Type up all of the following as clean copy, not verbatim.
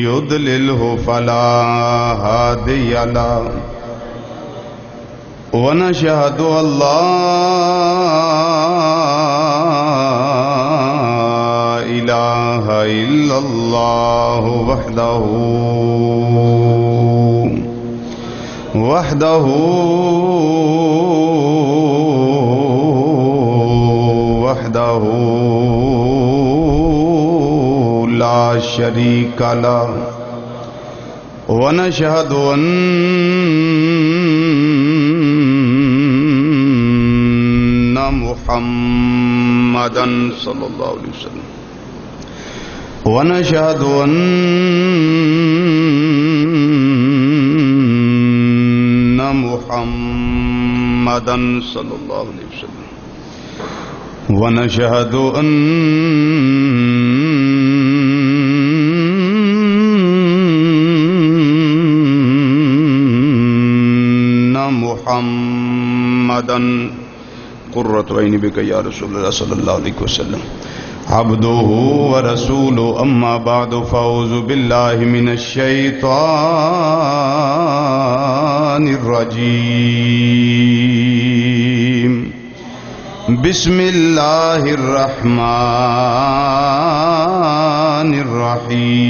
يضلله فلا هادي له ونشهد أن لا إله إلا الله وحده لا شريك له ونشهد أن محمدا صلى الله عليه وسلم ونشهد أن محمدا صلى الله عليه وسلم ونشهد أن محمدا قرة عيني بك يا رسول الله صلى الله عليه وسلم عبده ورسوله أما بعد فأعوذ بالله من الشيطان الرجيم بسم الله الرحمن الرحيم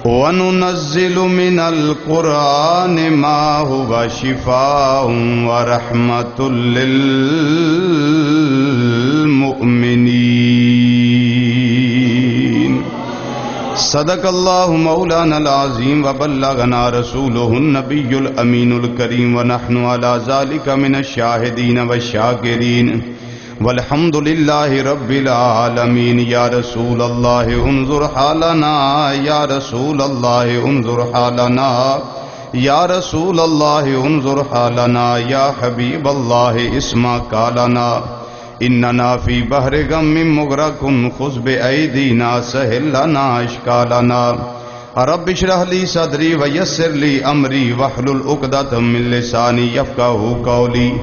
وننزل من القرآن ما هو شفاء ورحمة للمؤمنين صدق الله مولانا العظيم وبلغنا رسوله النبي الأمين الكريم ونحن على ذلك من الشاهدين والشاكرين والحمد لله رب العالمين يا رسول الله انظر حالنا يا رسول الله انظر حالنا يا رسول الله انظر حالنا يا حبيب الله اسمع قالنا إننا في بحر غم مغرق خذ بأيدينا سهل لنا أشكالنا رب اشرح لي صدري ويسر لي أمري واحلل عقدة من لساني يفقهوا قولي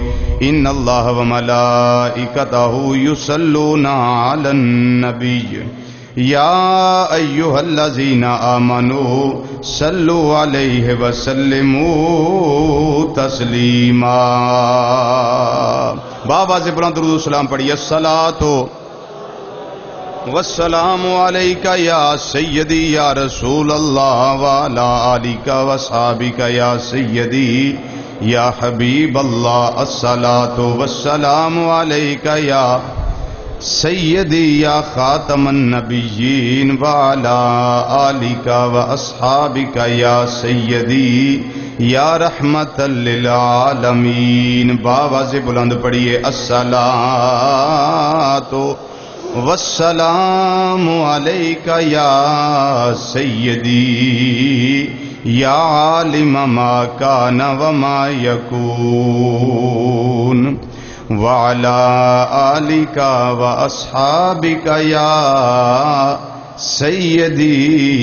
إن الله وملائكته يصلون على النبي يا أيها الذين آمنوا صلوا عليه وسلموا تسليما بابا سے بلند درود و سلام پڑھیے الصلاۃ والسلام علیک یا سیدی یا رسول اللہ وعلی آلک وصحابک یا سیدی یا حبیب اللہ الصلاۃ والسلام علیک یا سیدی یا خاتم النبیین وعلی آلک واصحابک یا سیدی یا رحمت للعالمین بآواز بلند پڑھیے الصلاۃ والسلام علیک یا سیدی یا عالم ما کان وما یکون وعلی آلک واصحابک یا سیدی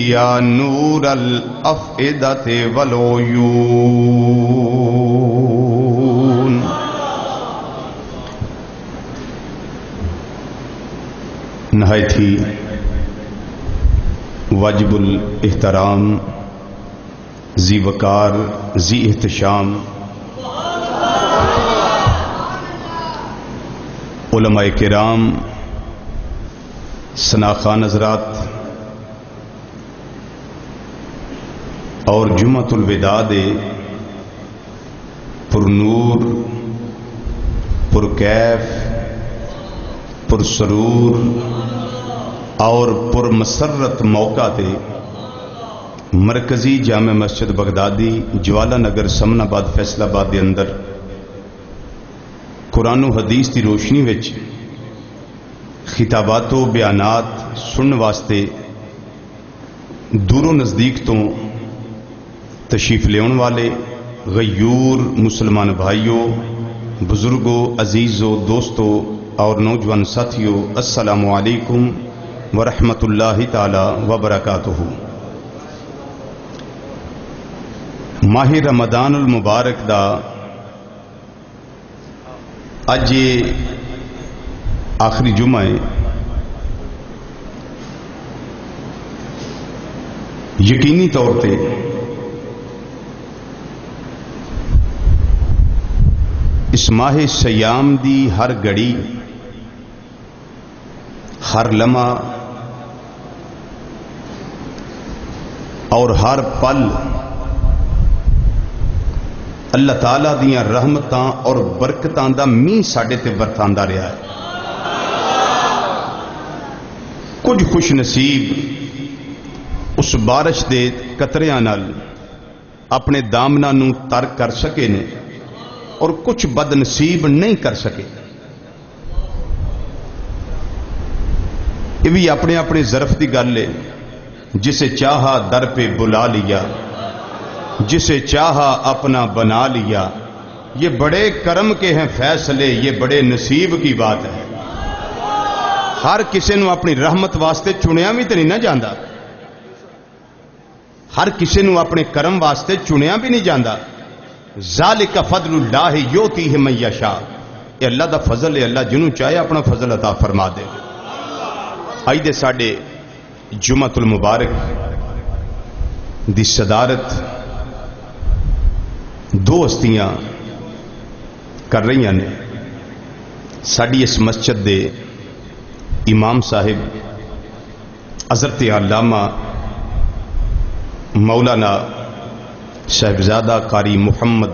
یا نور الافئدۃ والعیون نہایت ہی واجب الاحترام ذی وقار ذی احتشام علماء کرام ثناخوان حضرات اور جمعۃ الوداع دے پر نور پر کیف پر سرور اور پر مسرت موقع تے مرکزی جامع مسجد بغدادی جوالا نگر سمن آباد فیصل آباد دے اندر قرآن و حدیث دی روشنی وچ خطابات و بیانات سنن واسطے دور و نزدیک تو تشریف لیون والے غیور مسلمان بھائیوں، بزرگوں، عزیزوں، دوستوں اور نوجوان ساتھیوں، السلام علیکم ورحمۃ اللہ تعالی وبرکاتہ۔ ماہ رمضان المبارک دا اج یہ آخری جمعہ ہے. یقینی طور پہ اس ماہ سیام دی ہر گھڑی، ہر لمحہ اور ہر پل اللہ تعالیٰ دیاں رحمتاں اور برکتاں دا میہ ساڈے تے برتاندا رہا ہے. کچھ خوش نصیب اس بارش دے قطریاں نال اپنے دامناں نوں تر کر سکے نے اور کچھ بد نصیب نہیں کر سکے. یہ بھی اپنے اپنے ظرف دی گل ہے. جسے چاہا در پہ بلا لیا، جسے چاہا اپنا بنا لیا. یہ بڑے کرم کے ہیں فیصلے، یہ بڑے نصیب کی بات ہے. ہر کسی نو اپنی رحمت واسطے چنیا بھی تو نہیں نہ جاندہ، ہر کسی نو اپنے کرم واسطے چنیا بھی نہیں جاندہ. ذالک فضل اللہ یؤتیہ من یشاء. یہ اللہ دا فضل ہے، اللہ جنوں چاہے اپنا فضل عطا فرما دے. آئی دے ساڈے جمعۃ المبارک دی صدارت دو ہستیاں کر رہی ہیں. ساڈی اس مسجد دے امام صاحب حضرت علامہ مولانا صاحبزادہ قاری محمد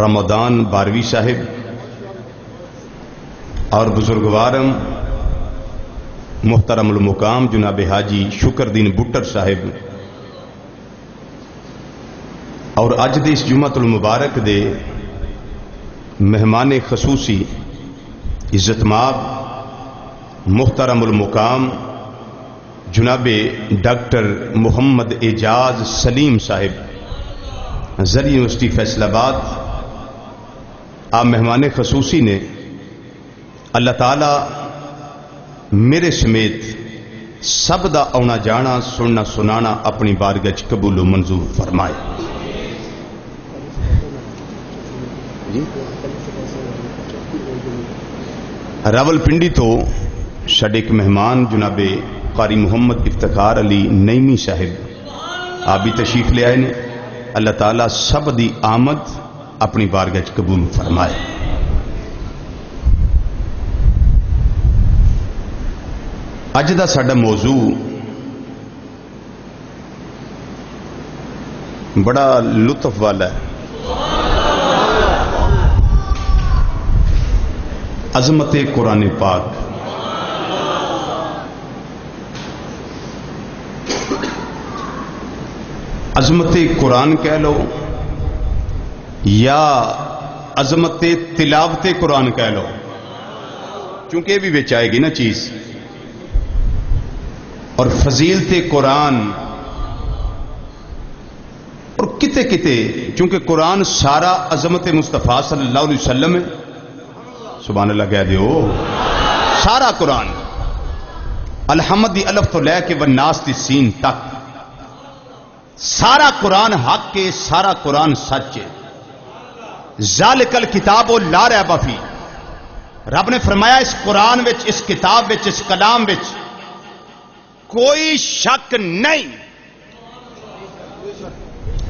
رمضان باروی صاحب اور بزرگوارم محترم المقام جناب حاجی شکردین بٹر صاحب، اور اج دے اس جمعۃ المبارک دے مہمان خصوصی عزت مآب محترم المقام جناب ڈاکٹر محمد اعجاز سلیم صاحب زرعی یونیورسٹی فیصل آباد. آپ مہمان خصوصی نے اللہ تعالی میرے سمیت سب دا آنا جانا سننا سنانا اپنی بارگاہ وچ قبول و منظور فرمائے. راول پنڈی تو ساڈے ایک مہمان جناب قاری محمد افتخار علی نعیمی صاحب آپ بھی تشریف لے آئے نے. اللہ تعالیٰ سب دی آمد اپنی بارگاہ وچ قبول فرمائے. اج دا ساڈا موضوع بڑا لطف والا ہے. عظمت قرآن پاک. عظمت قرآن کہہ لو یا عظمت تلاوت قرآن کہہ لو، کیونکہ یہ بھی بچ آئے گی نا چیز. اور فضیلت قرآن اور کتے کتے، چونکہ قرآن سارا عظمت مصطفیٰ صلی اللہ علیہ وسلم ہے. سبحان اللہ کہہ دیو. سارا قرآن الحمد دی الف تو لے کے والناس دی سین تک سارا قرآن حق کے، سارا قرآن سچ ہے. ذالک الکتاب لا ریب فیہ. رب نے فرمایا اس قرآن وچ، اس کتاب وچ، اس کلام وچ کوئی شک نہیں،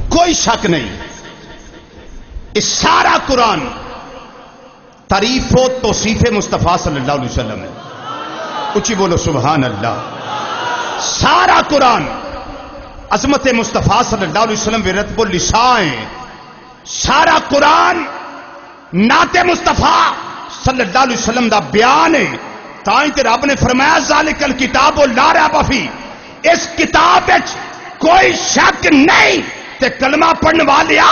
کوئی شک نہیں. اس سارا قرآن تعریف و توصیف مصطفیٰ صلی اللہ علیہ وسلم ہے. اچھی بولو سبحان اللہ. سارا قرآن عظمت مصطفیٰ صلی اللہ علیہ وسلم رتب اللسان ہے. سارا قرآن نعت مصطفیٰ صلی اللہ علیہ وسلم دا بیان ہے. تائیں تے رب نے فرمایا ذالک الکتاب لا ریب فیہ. اس کتاب وچ کوئی شک نہیں. تے کلمہ پڑھنے والیا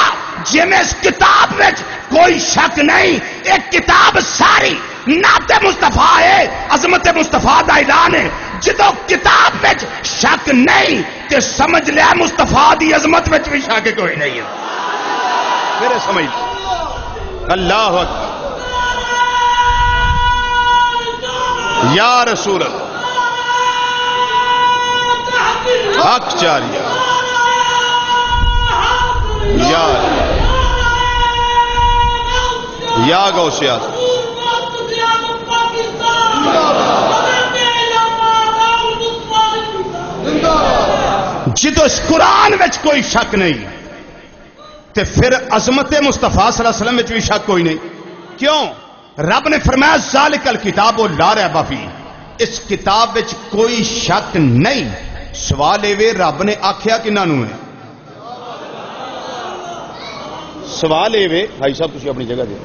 جی میں اس کتاب وچ کوئی شک نہیں. ایک کتاب ساری نعت مصطفیٰ ہے، عظمت مصطفیٰ دا اعلان ہے. جدو کتاب وچ شک نہیں تے سمجھ لیا مصطفیٰ دی عظمت وچ بھی شک کوئی نہیں ہے. میرے سمجھ اللہ اکبر. یا رسول اللہ حق چاریہ یا غوث اعظم. جدو اس قرآن وچ کوئی شک نہیں تے پھر عظمت مصطفیٰ صلی اللہ علیہ وسلم وچ بھی شک کوئی نہیں. کیوں؟ رب نے فرمایا ذالک الکتاب لا ریب فیہ، اس کتاب وچ کوئی شک نہیں. سوال اے رب نے آکھیا کنہاں نوں ہے؟ سوال اے بھائی صاحب تسی اپنی جگہ دے.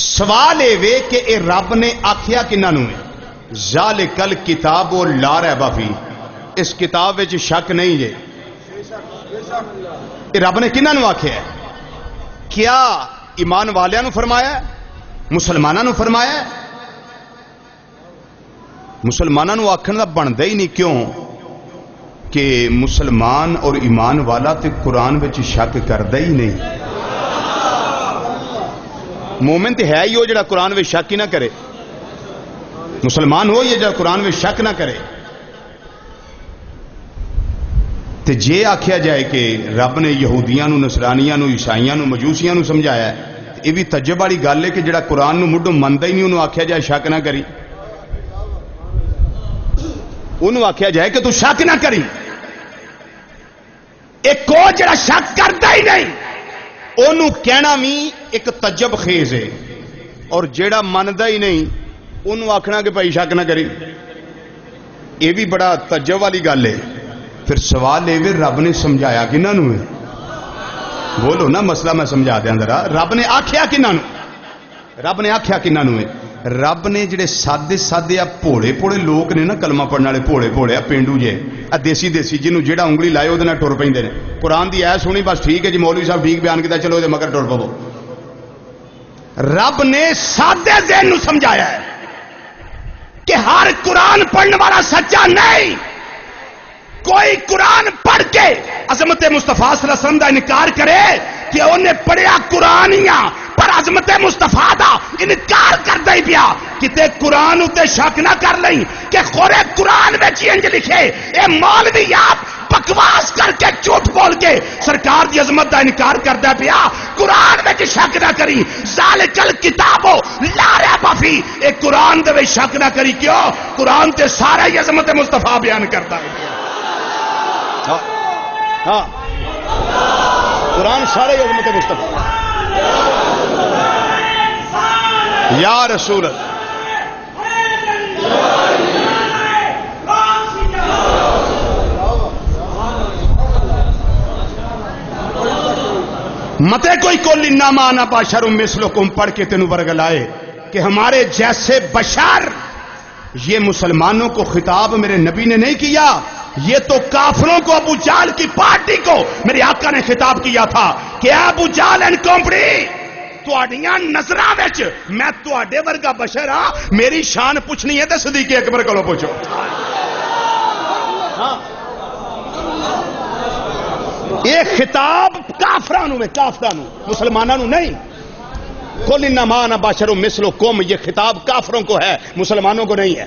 سوال اے کہ اے رب نے آکھیا کنہاں نوں ہے؟ ذالک الکتاب لا ریب فیہ، اس کتاب وچ شک نہیں جے. رب نے کنہاں نوں آکھیا ہے؟ کیا ایمان والیاں نوں فرمایا ہے؟ مسلماناں نوں فرمایا ہے؟ مسلماناں نوں آکھن دا بندا ہی نہیں. کیوں کہ مسلمان اور ایمان والا تے قرآن وچ شک کردا ہی نہیں. مومن تے ہے ہی وہ جڑا قرآن وچ شک ہی نہ کرے. مسلمان ہو یہ جڑا قرآن وچ شک نہ کرے. تے جے آکھیا جائے کہ رب نے یہودیاں نو، نصرانیاں نو، عیسائیاں نو، مجوسیاں نو سمجھایا ہے، یہ بھی تجربہ والی گل ہے کہ جڑا قرآن نو مڈوں مندا ہی نہیں انہوں آکھیا جائے شک نہ کری. انہوں آکھیا جائے کہ تو شک نہ کری. ایک کو جڑا شک کرتا ہی نہیں انہوں کہنا بھی ایک تجب خیز ہے، اور جڑا مندا ہی نہیں انہوں آکھنا کہ بھائی شک نہ کری، یہ بھی بڑا تجب والی گل ہے. پھر سوال یہ رب نے سمجھایا کنہاں نوں ہے؟ بولو نا، مسئلہ میں سمجھا دیا ذرا. رب نے آکھیا کنہاں نوں؟ رب نے آکھیا کنہاں نوں ہے؟ رب نے جڑے سادے سادے بھوڑے بھوڑے لوگ نے نا، کلمہ پڑھنے والے بھوڑے بھوڑے پینڈو جے دیسی دیسی جنوں جہاں انگلی لائے وہ ٹر پہ قرآن کی ایس سنی بس ٹھیک ہے جی مولوی صاحب ٹھیک بیان کیا چلو یہ مگر ٹر پو. رب نے سادے ذہن نو سمجھایا ہے کہ ہر قرآن پڑھنے والا سچا نہیں. کوئی قرآن پڑھ کے عظمت مصطفیٰ صلی اللہ علیہ وسلم دا انکار کرے کہ انہیں پڑھیا قرآن ہی پر عظمت مصطفیٰ دا انکار کرتا ہی پیا. کتے قرآن اتے شک نہ کر لیں کہ خورے قرآن میں انج لکھے اے مولوی آپ بکواس کر کے جھوٹ بول کے سرکار دی عظمت دا انکار کرتا پیا. قرآن میں شک نہ کری. ذالک الکتاب لا ریب فیہ، اے قرآن دے شک نہ کری. کیوں؟ قرآن تے سارا ہی عظمت مصطفیٰ بیان کرتا ہے. ہاں قرآن سارے عظمت مصطفیٰ. یا رسول اللہ متے کوئی کل انما انا بشر مثلکم پڑھ کے تینوں ورگلائے کہ ہمارے جیسے بشر. یہ مسلمانوں کو خطاب میرے نبی نے نہیں کیا، یہ تو کافروں کو، ابو جہل کی پارٹی کو میرے آقا نے خطاب کیا تھا کہ ابو جہل اینڈ کمپنی تواڈیاں نظراں وچ میں تواڈے ورگا بشر ہاں، میری شان پوچھنی ہے تے صدیق اکبر کولوں پوچھو. یہ خطاب کافراں نوں ہے، کافراں نوں، مسلماناں نوں نہیں. قل انما انا بشر مثلکم، یہ خطاب کافروں کو ہے، مسلمانوں کو نہیں ہے.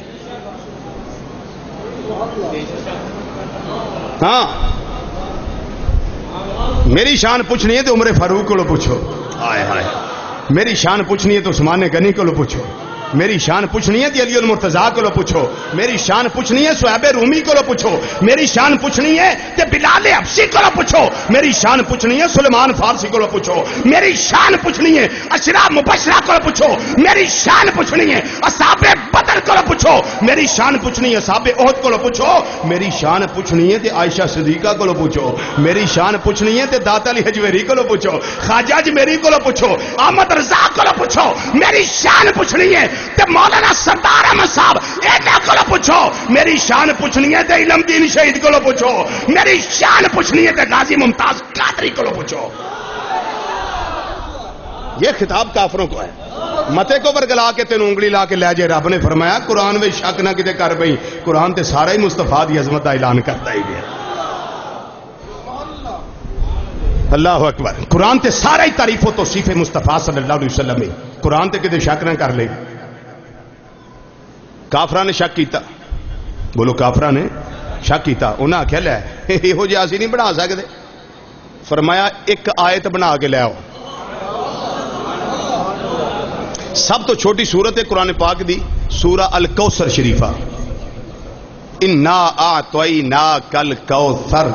ہاں میری شان پوچھنی ہے تو عمر فاروق کو پوچھو. ہائے ہائے. میری شان پوچھنی ہے تو عثمان غنی کو پوچھو. میری شان پوچھنی ہے تو علی المرتضیٰ کو پوچھو. میری شان پوچھنی ہے صہیب رومی کو پوچھو. میری شان پوچھنی ہے تو بلال حبشی کو پوچھو. میری شان پوچھنی ہے سلیمان فارسی کو پوچھو. میری شان پوچھنی ہے اشرا مبشرہ کو پوچھو. میری شان پوچھنی ہے اصحاب بدر کو پوچھو. میری شان پوچھنی ہے اصحاب احد کو پوچھو. میری شان پوچھنی ہے تو عائشہ صدیقہ کو پوچھو. میری شان پوچھنی ہے تو داتا علی حجویری کو پوچھو. خواجہ اجمیری کو پوچھو. احمد رضا کو پوچھو. میری شان پوچھنی ہے تے مولانا سردار احمد صاحب اینا کو پوچھو. میری شان پوچھنی ہے تے علم دین شہید کو پوچھو. میری شان پوچھنی ہے تے غازی ممتاز قادری کو پوچھو. یہ خطاب کافروں کو ہے. متے کو ورگلا کے تینوں انگلی لا کے لے جے. رب نے فرمایا قرآن میں شک نہ کتے کر پئی، قرآن تے سارا ہی مصطفیٰ دی عظمت دا اعلان کرتا ہی گیا. اللہ اکبر. قرآن تے سارا ہی تعریف و توصیف مصطفیٰ صلی اللہ علیہ وسلم ہے. قرآن تے کتے شک نہ کر لے. کافراں نے شک کیتا. بولو کافراں نے شک کیتا. انہاں آکھیا لے یہو جہا اسی نہیں بنا سکتے. فرمایا ایک آیت بنا کے لے آؤ. سب تو چھوٹی سورت ہے قرآن پاک دی سورہ الکوثر شریفہ. انا اعطیناک الکوثر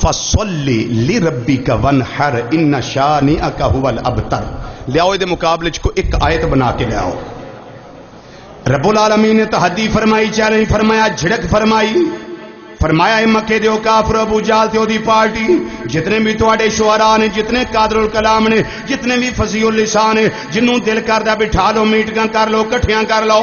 فصلی لربک وانحر ان شانئک هو الابتر. لیاؤ دے مقابلے کو ایک آیت بنا کے لیاؤ. رب العالمین نے تحدی فرمائی، چیلنج فرمایا، جھڑک فرمائی. فرمایا اے مکے دیو کافر ابو جہل تے دی پارٹی، جتنے بھی تواڈے شعراء نے، جتنے قادر الکلام نے، جتنے بھی فصیح اللسان نے، جنوں دل کردا بٹھا لو، میٹنگاں کر لو، کٹھیاں کر لو.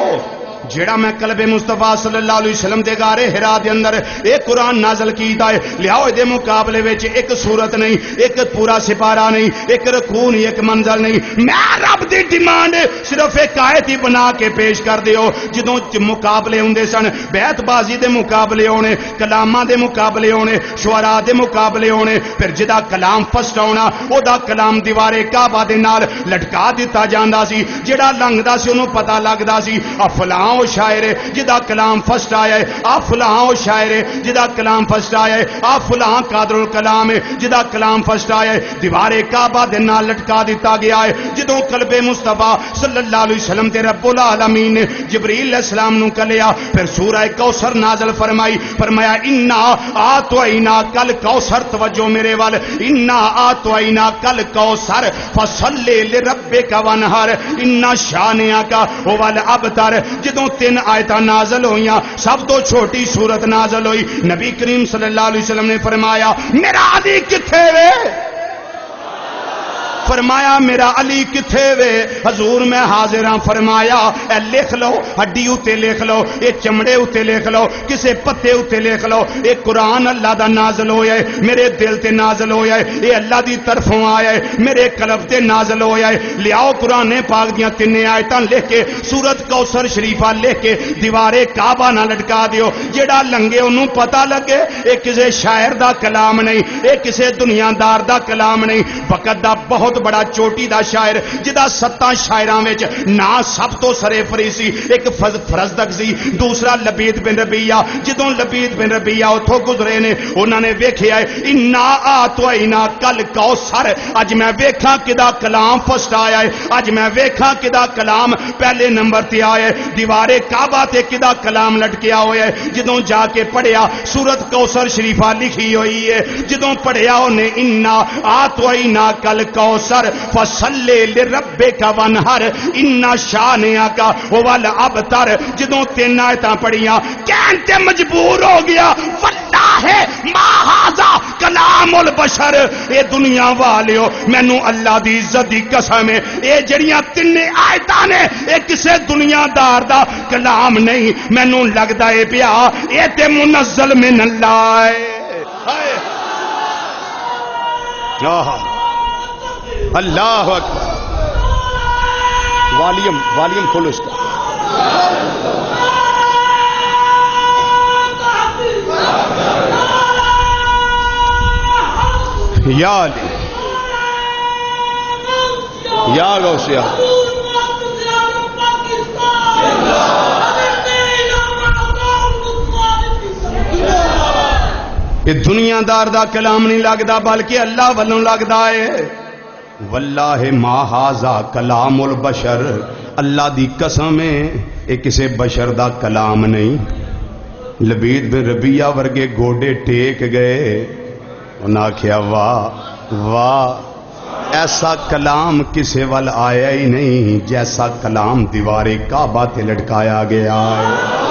جیڑا میں قلب مصطفیٰ صلی اللہ علیہ وسلم دے غار حرا دے اندر ایک قرآن نازل کیتا ہے، لیاؤ دے مقابلے وچ ایک سورت نہیں، ایک پورا سپارہ نہیں، ایک رکوع نہیں، ایک منزل نہیں. میں رب دی ڈیمانڈ صرف ایک آیت ہی بنا کے پیش کر دیو. جدوں مقابلے ہوندے سن، بیعت بازی دے مقابلے ہونے، کلاماں دے مقابلے ہونے، شعراء دے مقابلے ہونے، پھر جدا کلام فسٹ ہونا او دا کلام دیوارے کعبہ دے نال لٹکا دتا جاندا سی. جیڑا لنگدا سی اونوں پتہ لگدا سی فلاں او شاعر ہے جدا کلام فسٹ آیا ہے، آ فلاں او شاعر ہے جدا کلام فسٹ آیا ہے، آ فلاں قادر الکلام ہے جدا کلام فسٹ آیا ہے. دیوارے کعبہ دے نال لٹکا دیتا گیا ہے. جدوں قلب مصطفیٰ صلی اللہ علیہ وسلم تے رب العالمین نے جبریل علیہ السلام نو کلیا، پھر سورہ کوثر نازل فرمائی. فرمایا انا اعطیناک الکوثر، توجہ میرے وال، انا اعطیناک الکوثر فصلی لربک وانحر ان شانئک هو الابتر. جدوں تین آیتاں نازل ہوئیاں، سب تو چھوٹی سورت نازل ہوئی. نبی کریم صلی اللہ علیہ وسلم نے فرمایا میرا علی کتھے وے؟ فرمایا میرا علی کتھے وے؟ حضور میں حاضر ہاں. فرمایا اے لکھ لو، ہڈی اتے لکھ لو، اے چمڑے اتے لکھ لو، کسے پتے اتے لکھ لو، اے قرآن اللہ دا نازل ہویا ہے، میرے دل تے نازل ہویا ہے، اے اللہ دی طرفوں آیا ہے، میرے قلب تے نازل ہویا ہے. لیاؤ قرآن پاک دیاں تین آیتاں لکھ کے سورت کوثر شریفہ لکھ کے دیوارے کعبہ نہ لٹکا دیو. جیڑا لنگے انہوں پتہ لگے اے کسے شاعر دا کلام نہیں، اے کسے دنیا دار دا کلام نہیں. وقت دا بہت بڑا چوٹی دا شاعر جدا 7 شاعراں وچ نا سب تو سرے فری سی، ایک فرزدق سی، دوسرا لبید بن ربیہ. جدوں لبید بن ربیہ اتھوں گزرے نے، انہاں نے ویکھیا ہے انا اعطیناک الکوثر. اج میں ویکھاں کدا کلام فسٹ آیا ہے، اج میں ویکھاں کدا کلام پہلے نمبر تے آیا ہے. دیوارے کعبہ تے کدا کلام لٹکیا ہویا ہے. جدوں جا کے پڑھیا سورت کوثر شریفہ لکھی ہوئی ہے، جدوں پڑھیا اونے انا اعطیناک الکوثر فصلی لربک وانحر ان شانئک هو الابتر. جدوں تین آیتاں پڑھیاں کہن تے مجبور ہو گیا واللہ ما ھذا کلام البشر. اے دنیا والیو مینوں اللہ دی عزت دی قسم ہے، اے جڑیاں تین آیتاں نے اے کسے دنیا دار دا کلام نہیں. مینوں لگدا اے پیا اے تے منزل من اللہ ہے. اللہ اکبر. والیوم کھولو اس کا. یا علی یا غوثیہ. یہ دنیا دار دا کلام نہیں لگدا بلکہ اللہ والوں لگدا ہے. واللہ ما ھذا کلام البشر، اللہ دی قسم ہے یہ کسے بشر دا کلام نہیں. لبید بن ربیہ ورگے گوڑے ٹیک گئے، انہاں آکھیا واہ واہ، ایسا کلام کسے وال آیا ہی نہیں جیسا کلام دیوارے کعبہ تے لٹکایا گیا ہے.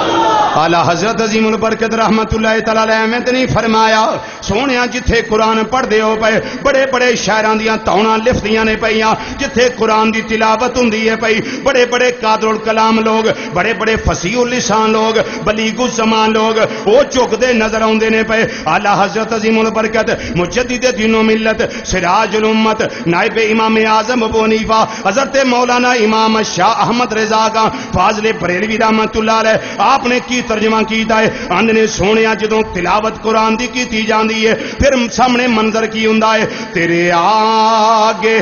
اعلی حضرت عظیم البرکت رحمت اللہ تعالی علیہ میں نہیں فرمایا سونیا جتھے قرآن پڑھ دے ہو پے بڑے بڑے شاعران دیاں توڑاں لفظیاں نے پیاں، جتھے قرآن دی تلاوت ہوندی ہے پئی بڑے بڑے قادر الکلام لوگ، بڑے بڑے فصیح اللسان لوگ، بلیغ الزمان لوگ وہ چکدے نظر آوندے نے پے. اعلی حضرت عظیم البرکت مجدد دین و ملت سراج الامت نائب امام اعظم ابو حنیفہ حضرت مولانا امام شاہ احمد رضا کا فاضل بریلوی رحمت اللہ علیہ آپ نے کی ترجمہ کیتا ہے. آندنے سونیا جدوں تلاوت قرآن دی کیتی جاندی ہے پھر سامنے منظر کی ہوندا ہے تیرے آگے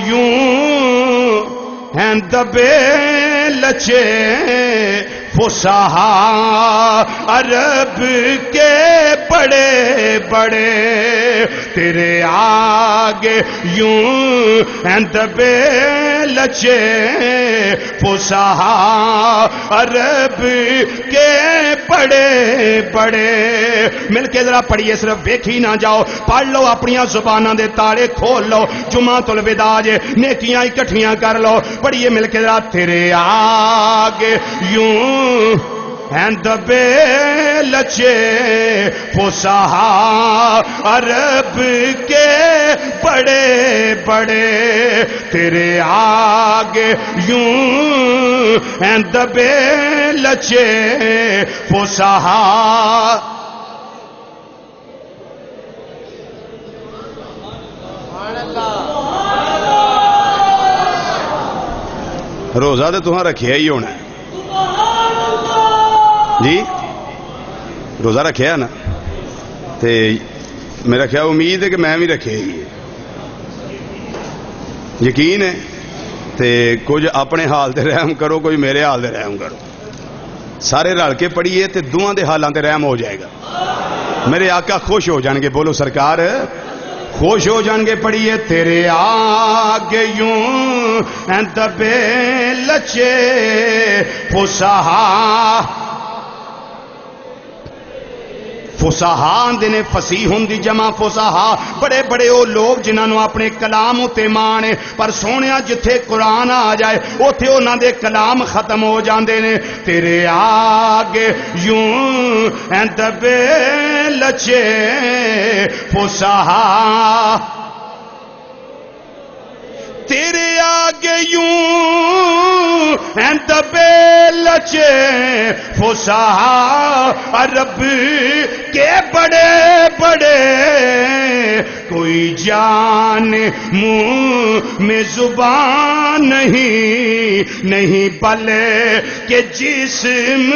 یوں ہیں دبے لچے فصحا عرب کے بڑے بڑے، تیرے آگے یوں ہیں دبے لچے فصحا عرب کے بڑے بڑے. مل کے ذرا پڑھیے، صرف ویکھی نہ جاؤ، پڑھ لو، اپنی زباناں دے تالے کھول لو. جمعۃ الوداع جے، نیکیاں اکٹھیاں کر لو. پڑھیے مل کے ذرا. تیرے آگے یوں ہیں دبے لچے فصحا عرب کے بڑے بڑے. تیرے آگے یوں ہیں دبے لچے فصحا. روزہ تو تمہیں رکھیا ہی ہونا ہے جی، روزہ رکھیا نا، تے میرا خیال امید ہے کہ میں بھی رکھے ہی یقین ہے. تے کچھ اپنے حال تے رحم کرو، کچھ میرے حال تے رحم کرو. سارے رل کے پڑھیے تے دوواں دے حالاں تے رحم ہو جائے گا. میرے آقا خوش ہو جان گے. بولو سرکار خوش ہو جان گے. پڑھیے تیرے آگے یوں ہیں دبے لچے فصحا. فصحا آندے نے فصیحن دی جمع فصحا. بڑے بڑے وہ لوگ جنہاں نو اپنے کلام اتے مان ہے، پر سونیا جتھے قرآن آ جائے اوتھے انہاں دے کلام ختم ہو جاندے نے. تیرے آگے یوں ہیں دبے لچے فصحا. تیرے آگے یوں ہیں دبے لچے فصحا عرب کے بڑے بڑے. کوئی جان منہ میں زبان نہیں بلے کہ جسم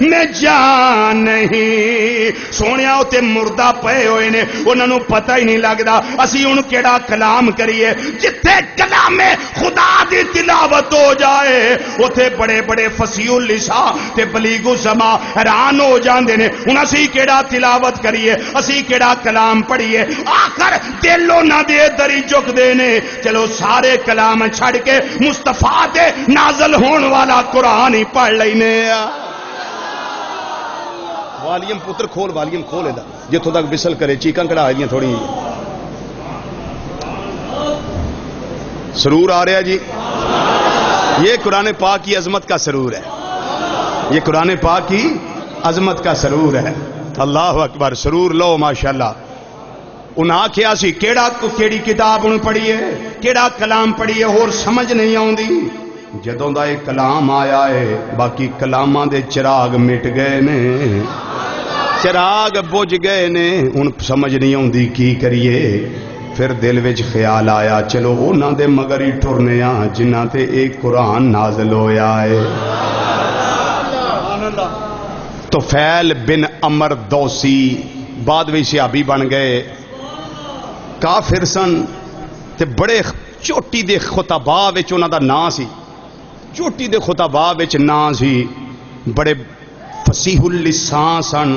میں جان نہیں. سونیا ہوتے مردہ پے ہوئے نے، انہوں نے پتہ ہی نہیں لگتا اسی ان کیڑا کلام کریے. جتھے کلام خدا دی تلاوت ہو جائے اوتھے بڑے بڑے فصیح اللسان تے بلیغ السما حیران ہو جاندے نے. ہن اسی کیڑا تلاوت کریے، اسی کیڑا کلام پڑھیے. آخر دل انہاں دے ادھر ہی جھک دے نے. چلو سارے کلام چھڑ کے مصطفیٰ دے نازل ہون والا قرآن ہی پڑھ لینے. والیم پتر کھول، والیم کھول ادا جتوں تک وسل کرے چیکاں کڑا دیاں تھوڑی. سرور آ رہا جی. یہ قرآن پاک کی عظمت کا سرور ہے، یہ قرآن پاک کی عظمت کا سرور ہے. اللہ اکبر. سرور لو ماشاءاللہ. انہاں کیا سی کیڑی کتاب ان پڑھیے، کیڑا کلام پڑھیے، اور سمجھ نہیں آؤندی. جدوں دا یہ کلام آیا ہے باقی کلاماں دے چراغ مٹ گئے نے، چراغ بجھ گئے نے. ہن سمجھ نہیں آؤندی کی کریے. پھر دل وچ خیال آیا چلو انہاں دے مگر ہی ٹرنے آ جنہاں تے ایک قرآن نازل ہویا ہے. طفیل بن عمر دوسی بعد وچ صحابی بن گئے. کافر سن تے بڑے چوٹی دے خطباء وچ انہاں دا نام سی، چوٹی دے خطباء وچ نام سی. بڑے فصیح اللسان سن،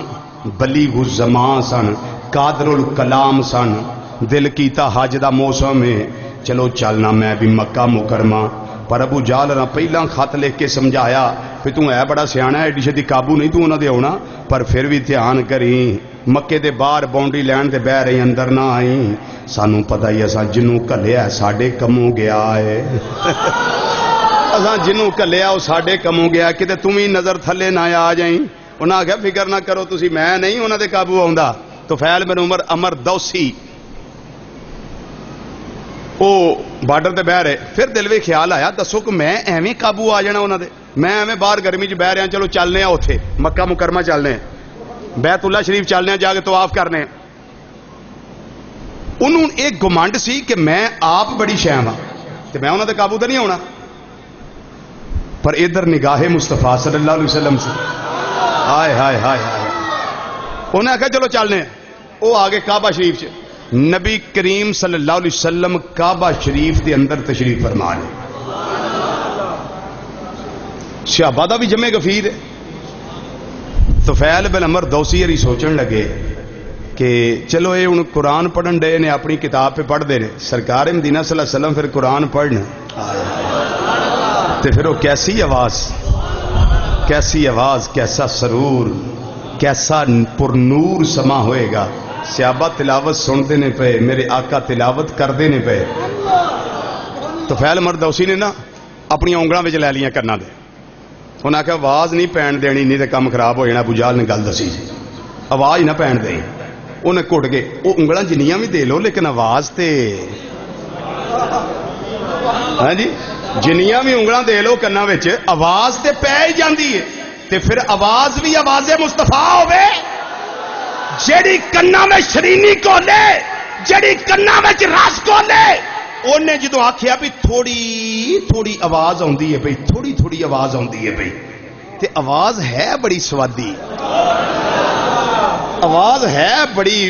بلیغ الزمان سن، قادر الکلام سن. دل کیتا حج دا موسم ہے چلو چلنا میں بھی مکہ مکرمہ. پر ابو جہل نے پہلا خط لکھ کے سمجھایا پھر تو ہے بڑا سیاح ہے، ایڈی چھتی قابو نہیں تو انہوں دے ہونا. پر پھر بھی دھیان کری مکے دے باہر باؤنڈری لینڈ دے بہ رہی اندر نہ آئی. سانو پتہ ہی اساں جنوں کلیا ساڈے کموں گیا ہے. اساں جنوں کلیا وہ ساڈے کموں گیا. کتے تم ہی نظر تھلے نہ آ جائیں. انہاں آخیا فکر نہ کرو تسی، میں نہیں انہاں دے قابو آوندا. طفیل بن عمر دوسی وہ بارڈر تے بہ رہے. پھر دل میں خیال آیا دسو کہ میں ایویں قابو آ جانا انہوں دے، میں ایویں باہر گرمی چ بہ رہا. چلو چلنے ہیں اوتھے مکہ مکرمہ چلنے، بیت اللہ شریف چلنے، جا کے طواف کرنے. انہوں ایک گمانڈ سی کہ میں آپ بڑی شے ہاں تے میں انہوں دے قابو تے نہیں ہونا. پر ادھر نگاہ مصطفیٰ صلی اللہ علیہ وسلم سے ہائے ہائے ہائے ہائے. انہیں آخیا چلو چلنے. وہ آگے کعبہ شریف سے نبی کریم صلی اللہ علیہ وسلم کعبہ شریف دے اندر تشریف فرما لے. صحابہ دا بھی جمع غفیر ہے. طفیل بن عمر دوسی ہری سوچن لگے کہ چلو یہ ہوں قرآن پڑھن ڈے نے، اپنی کتاب پہ پڑھ دے نے. سرکار مدینہ صلی اللہ علیہ وسلم پھر قرآن پڑھن تے پھر وہ کیسی آواز کیسا سرور کیسا پر نور سما ہوئے گا. صحابہ تلاوت سنتے نے پے, میرے آقا تلاوت کرتے نے پے. تو فیل مردوسی نے نا اپنی اونگلاں وچ لے لیاں کرنا دے. انہیں آخیا آواز نہیں پین دینی, نہیں تو کام خراب ہو جانا. ابو جہل نے گل دسی آواز نہ پین دیں. انہیں کٹ کے وہ انگلاں جنیاں بھی دے لو لیکن آواز تے ہاں جی جنیاں بھی انگلاں دے لو کنا وچ آواز تے پی ہی جاندی ہے. تے پھر آواز بھی آواز مصطفیٰ ہوے جیڑی کنا میں شرینی کو لے, جیڑی کنا میں رس کو لے. انہیں جدو آخیا بھی تھوڑی تھوڑی آواز آتی ہے بھائی, تھوڑی تھوڑی آواز آتی ہے بھائی, تے آواز ہے بڑی سوادی, آواز ہے بڑی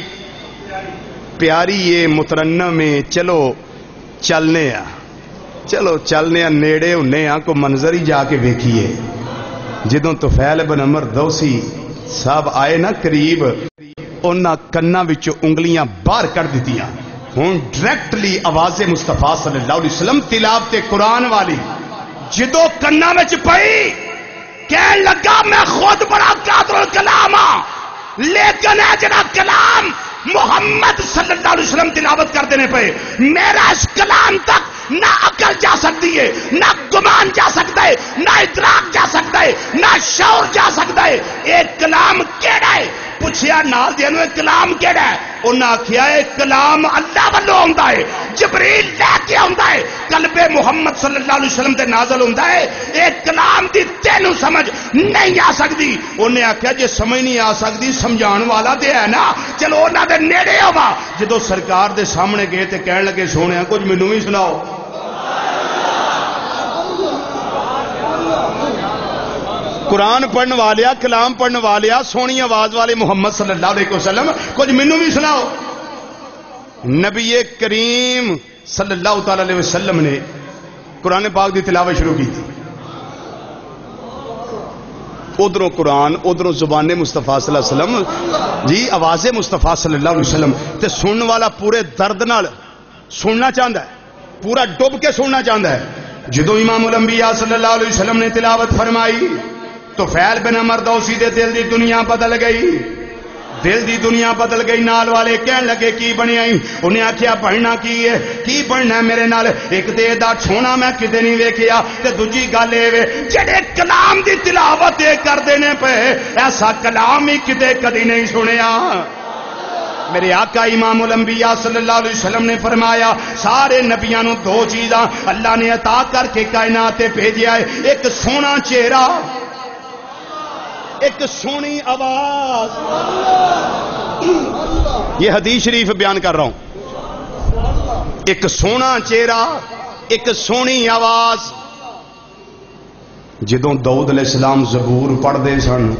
پیاری ہے مترنم ہے. چلو چلنے نیڑے ہونے کو منظر ہی جا کے ویکھیے. جدوں طفیل بن عمر دوسی صاحب آئے نا قریب, انہاں کنا وچوں انگلیاں باہر کر دتیاں. ہوں ڈائریکٹلی آواز مصطفیٰ صلی اللہ علیہ وسلم تلاوت قرآن والی جدو کنا وچ پئی کہن لگا میں خود بڑا قادر الکلام ہاں, لیکن اے جڑا کلام محمد صلی اللہ علیہ وسلم تلاوت کرتے نے پے, میرا اس کلام تک نہ عقل جا سکتی ہے, نہ گمان جا سکتا ہے, نہ ادراک جا سکتا ہے, نہ شعور جا سکتا ہے. ایک کلام کیڑا ہے پوچھیا نال دے نو کلام کیڑا ہے؟ انہاں آکھیا ہے کلام اللہ والوں ہوندا ہے, جبریل لے کے ہوندا ہے, قلب محمد صلی اللہ علیہ وسلم تے نازل ہوندا ہے. ایک کلام دی تینوں سمجھ نہیں آ سکتی. انہیں آکھیا جے سمجھ نہیں آ سکتی سمجھان والا تے ہے نا, چلو انہاں دے نیڑے ہوا. جدو سرکار دے سامنے گئے تے کہن لگے سونے کچھ مینوں بھی سناؤ. قرآن پڑھنے والیا, کلام پڑھنے والیا, سونی آواز والے محمد صلی اللہ علیہ وسلم کچھ مینوں بھی سناؤ. نبی کریم صلی اللہ تعالی علیہ وسلم نے قرآن پاک دی تلاوت شروع کی تھی. ادھروں قرآن ادھروں زبان مصطفیٰ صلی اللہ علیہ وسلم جی آواز مصطفیٰ صلی اللہ علیہ وسلم تے سننے والا پورے درد نال سننا چاہتا ہے, پورا ڈب کے سننا چاہتا ہے. جدو امام الانبیاء صلی اللہ علیہ وسلم نے تلاوت فرمائی تو فیل بن عمر دوسی دے دل دی دنیا بدل گئی, دل دی دنیا بدل گئی. نال والے کہن لگے کی بنیا؟ انہیں آخیا پڑھنا کی ہے, کی پڑھنا ہے میرے نال؟ ایک دے دا چھونا میں کدے نہیں ویکھیا, تے دوجی گل اے جڑے کلام دی تلاوت کردے نے پے ایسا کلام ہی کدے کدی نہیں سنیا. میرے آقا امام الانبیاء صلی اللہ علیہ وسلم نے فرمایا سارے نبیاں نو دو چیزاں اللہ نے عطا کر کے کائنات تے بھیجیا ہے, ایک سونا چہرہ, ایک سونی آواز. یہ حدیث شریف بیان کر رہا ہوں. ایک سونا چہرہ, ایک سونی آواز. جدوں داؤد علیہ السلام زبور پڑھتے سن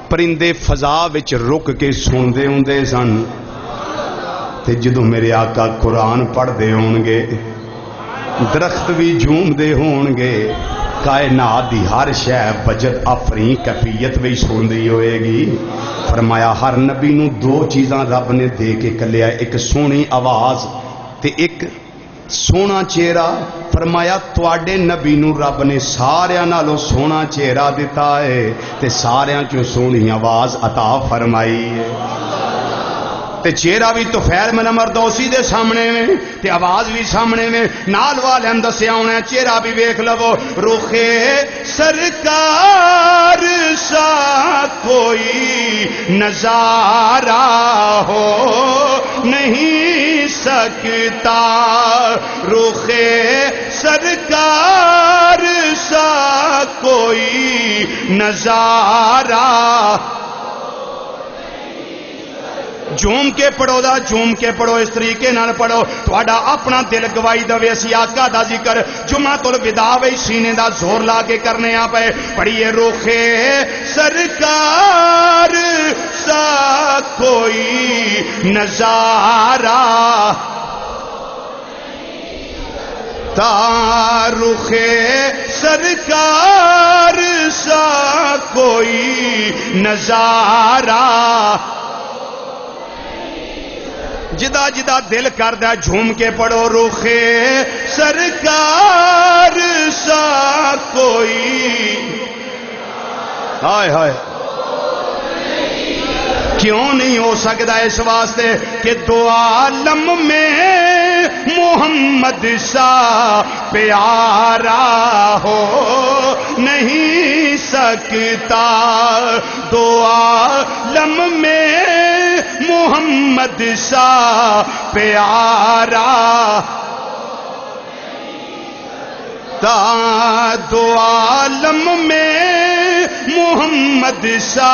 پرندے فضا وچ رک کے سندے ہوندے سن, تے جدوں میرے آقا قرآن پڑھتے ہون گے درخت بھی جھومدے ہون گے, کائنات دی ہر شے بجت آفرین کیفیت بھی سندی ہوئے گی. فرمایا ہر نبی نو دو چیزاں رب نے دے کے کلیا, ایک سونی آواز تے ایک سونا چہرہ. فرمایا تواڈے نبی نو رب نے ساریاں نالوں سونا چہرہ دیتا ہے تے ساریاں چوں سونی آواز عطا فرمائی ہے. تے چہرہ بھی طفیل بن عمر دوسی دے سامنے میں تے آواز بھی سامنے میں. نال والے دسیا ہونا چہرہ بھی ویکھ لو. رخے سرکار سا کوئی نظارہ ہو نہیں سکتا, رخے سرکار سا کوئی نظارہ. جھوم کے پڑھو دا, جھوم کے پڑھو, اس طریقے نال پڑھو تہاڈا اپنا دل گواہی دے. اسی آقا دا ذکر جمعۃ الوداع وچ سینے دا زور لا کے کرنے آ پے. پڑھیے رخے سرکار سا کوئی نظارہ, رخے سرکار سا کوئی نظارہ. جدا جدا دل کردا جھوم کے پڑھو. رخے سرکار ہائے ہائے کیوں نہیں ہو سکتا؟ اس واسطے کہ دو عالم میں محمد سا پیارا ہو نہیں سکتا، دو عالم میں محمد سا پیارا دو عالم میں محمد سا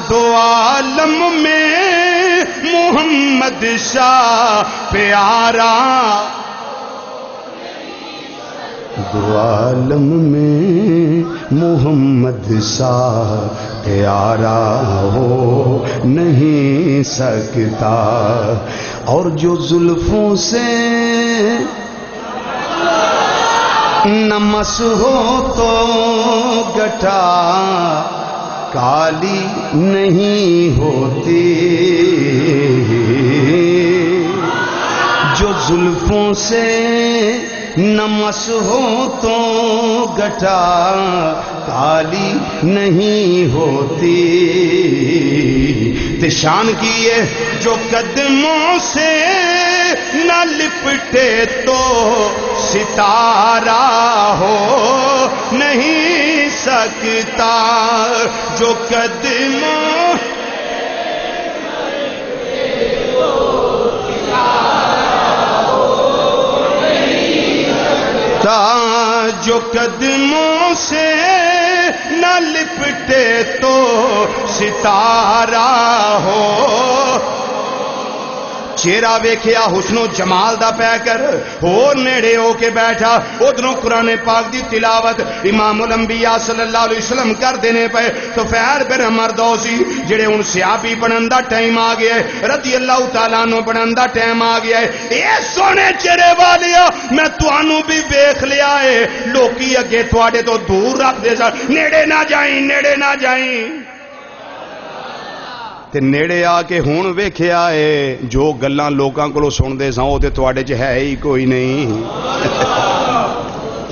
دو عالم میں محمد سا پیارا، دو عالم میں محمد سا پیارا ہو نہیں سکتا، اور جو زلفوں سے نمس ہو تو گٹا کالی نہیں ہوتی، جو زلفوں سے نمس ہو تو گٹا کالی نہیں ہوتی، تے شان کی ہے جو قدموں سے نہ لپٹے تو ستارہ ہو نہیں سکتا، جو قدموں جو قدموں سے نہ لپٹے تو ستارہ ہو، چہرہ ویکھیا حسن و جمال دا پہ کر اور نیڑے ہو کے بیٹھا، ادھروں قرآن پاک دی تلاوت امام الانبیاء صلی اللہ علیہ وسلم کر دینے پہ تو فیر بن عمر دوسی جڑے ان صحابی بنن دا ٹائم آ گیا ہے، رضی اللہ تعالیٰ عنہ بنن دا ٹائم آ گیا ہے، اے سونے چہرے والیا میں تانوں بھی ویکھ لیا ہے، لوکی اگے تواڈے تو دور رکھ دے سن، نیڑے نہ جائیں نیڑے نہ جائیں، تے نیڑے آ کے ہون ویکھیا ہے جو گلاں لوکاں کولوں سن دے ساں او تے تواڈے چ ہے ہی کوئی نہیں،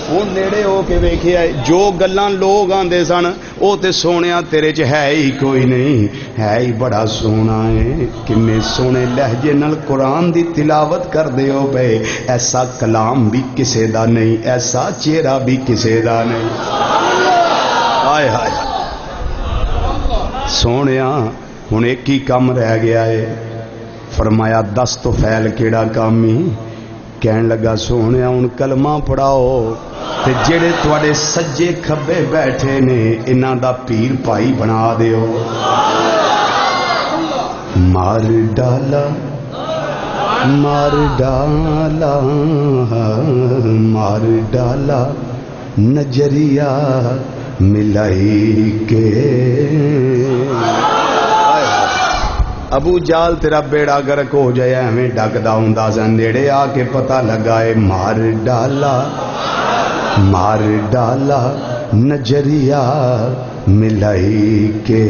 ہن نیڑے ہو کے ویکھیا ہے جو گلاں لوگ آندے سن او تے سونیا تیرے چ ہے ہی کوئی نہیں، ہے ہی بڑا سونا ہے، کنے سونے لہجے نال قرآن دی تلاوت کر دے ہو پے، ایسا کلام بھی کسے دا نہیں، ایسا چہرہ بھی کسے دا نہیں، ہائے ہائے سونیا ہن ایک ہی کام رہ گیا ہے، فرمایا دس تو فیل کیڑا کام ہی، کہن لگا سونیا ہن کلمہ پڑھاؤ تے جڑے تواڈے سجے کھبے بیٹھے نے انہاں دا پیر بھائی بنا دیو، مار ڈالا مار ڈالا مار ڈالا نظریہ ملائی کے، ابو جال تیرا بیڑا گرک ہو جائے ہمیں ڈکدا ہوندا سی، نیڑے آ کے پتہ لگا ہے مار ڈالا نظریہ ملائی کے،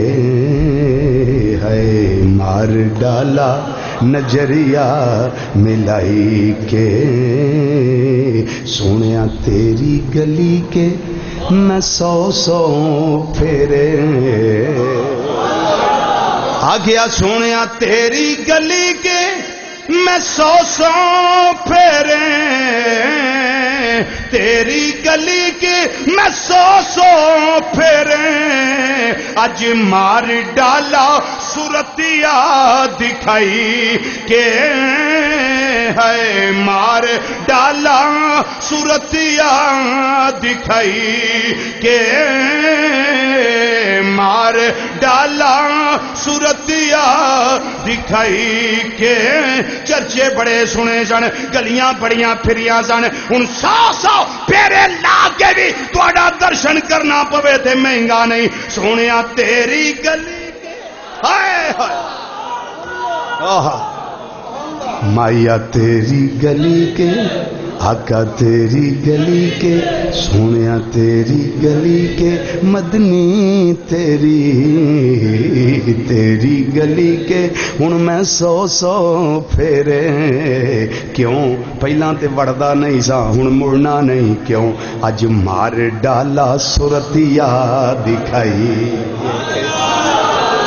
ہے مار ڈالا نظریہ ملائی کے، سونیا تیری گلی کے میں سو سو پھیرے، آگیا سونیا تیری گلی کے میں سو سو پھیرے، تیری گلی کے میں سو سو پھیرے، اج مار ڈالا صورتیا دکھائی کے، ہے مار ڈالا صورتیا دکھائی کے، مار ڈالا صورتیا دکھائی کے، چرچے بڑے سنے سن، گلیاں بڑیاں پھریاں سن، ان سو سو پھیرے لا کے بھی تہاڈا درشن کرنا پوے تے مہنگا نہیں، سونیا تیری گلی کے ہائے ہائے آہا مایا تیری گلی کے آقا تیری گلی کے سونیا تیری گلی کے مدنی تیری گلی کے ہن میں 100 پھیرے کیوں پہلاں تے وڑدا نہیں سا ہن مڑنا نہیں کیوں اج مار ڈالا صورتیا دکھائی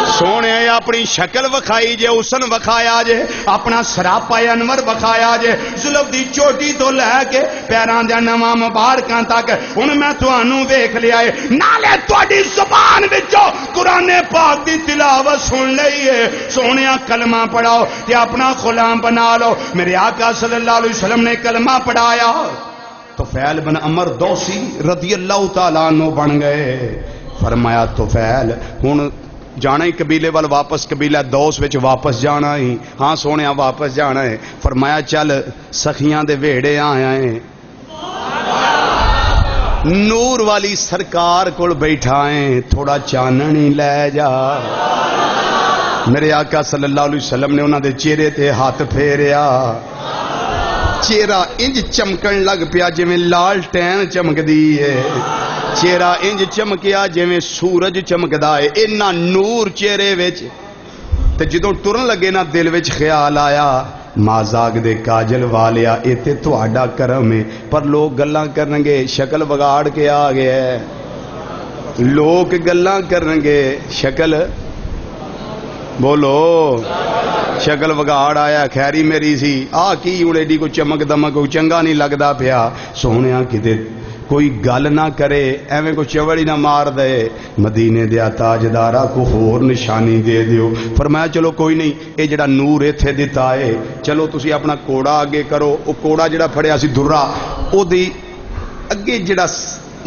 سونے اپنی شکل وکھائی جے حسن وکھایا جے اپنا سراپا انور وکھایا جے زلف دی چوٹی تو لے کے پیراں دے نواں مبارکاں تک ہن میں تانوں ویکھ لیا ہے نالے تہاڈی زبان وچوں قرآن پاک دی تلاوت سن لئی ہے سونیا کلمہ پڑھاؤ تے اپنا غلام بنا لو میرے آقا صلی اللہ علیہ وسلم نے کلمہ پڑھایا طفیل بن عمر دوسی رضی اللہ تعالیٰ عنہ بن گئے فرمایا طفیل ہن جانا ہی قبیلے وال واپس قبیلہ دوس وچ واپس جانا ہی ہاں سونے واپس جانا ہے فرمایا چل سخیاں دے ویڑے آیا ہے نور والی سرکار کول بیٹھا ہے تھوڑا چانن ہی لے جا میرے آقا صلی اللہ علیہ وسلم نے انہاں دے چہرے تے ہاتھ پھیریا چہرہ انج چمکن لگ پیا جویں لالٹین چمکدی ہے چہرہ انج چمکیا جویں سورج چمکدا ہے اینا نور چہرے وچ تے جدوں ٹرن لگے نا دل وچ خیال آیا مازاگ دے کاجل والیا اے تے تہاڈا کرم ہے پر لوگ گلاں کرنگے شکل بگاڑ کے آ گیا ہے لوگ گلاں کرنگے شکل بولو شکل وگاڑ آیا خیری میری سی آ کی ہوں ایڈی کوئی چمک دمک کوئی چنگا نہیں لگتا پیا سونے کتے کوئی گل نہ کرے ایویں کوئی چوڑی نہ مار دے مدینے دیا تاجدارا کو ہور نشانی دے دیو فرمایا چلو کوئی نہیں اے جڑا نور ایتھے دیتا ہے چلو تسی اپنا کوڑا آگے کرو او کوڑا جڑا پھڑیا سی درا او دی اگے جڑا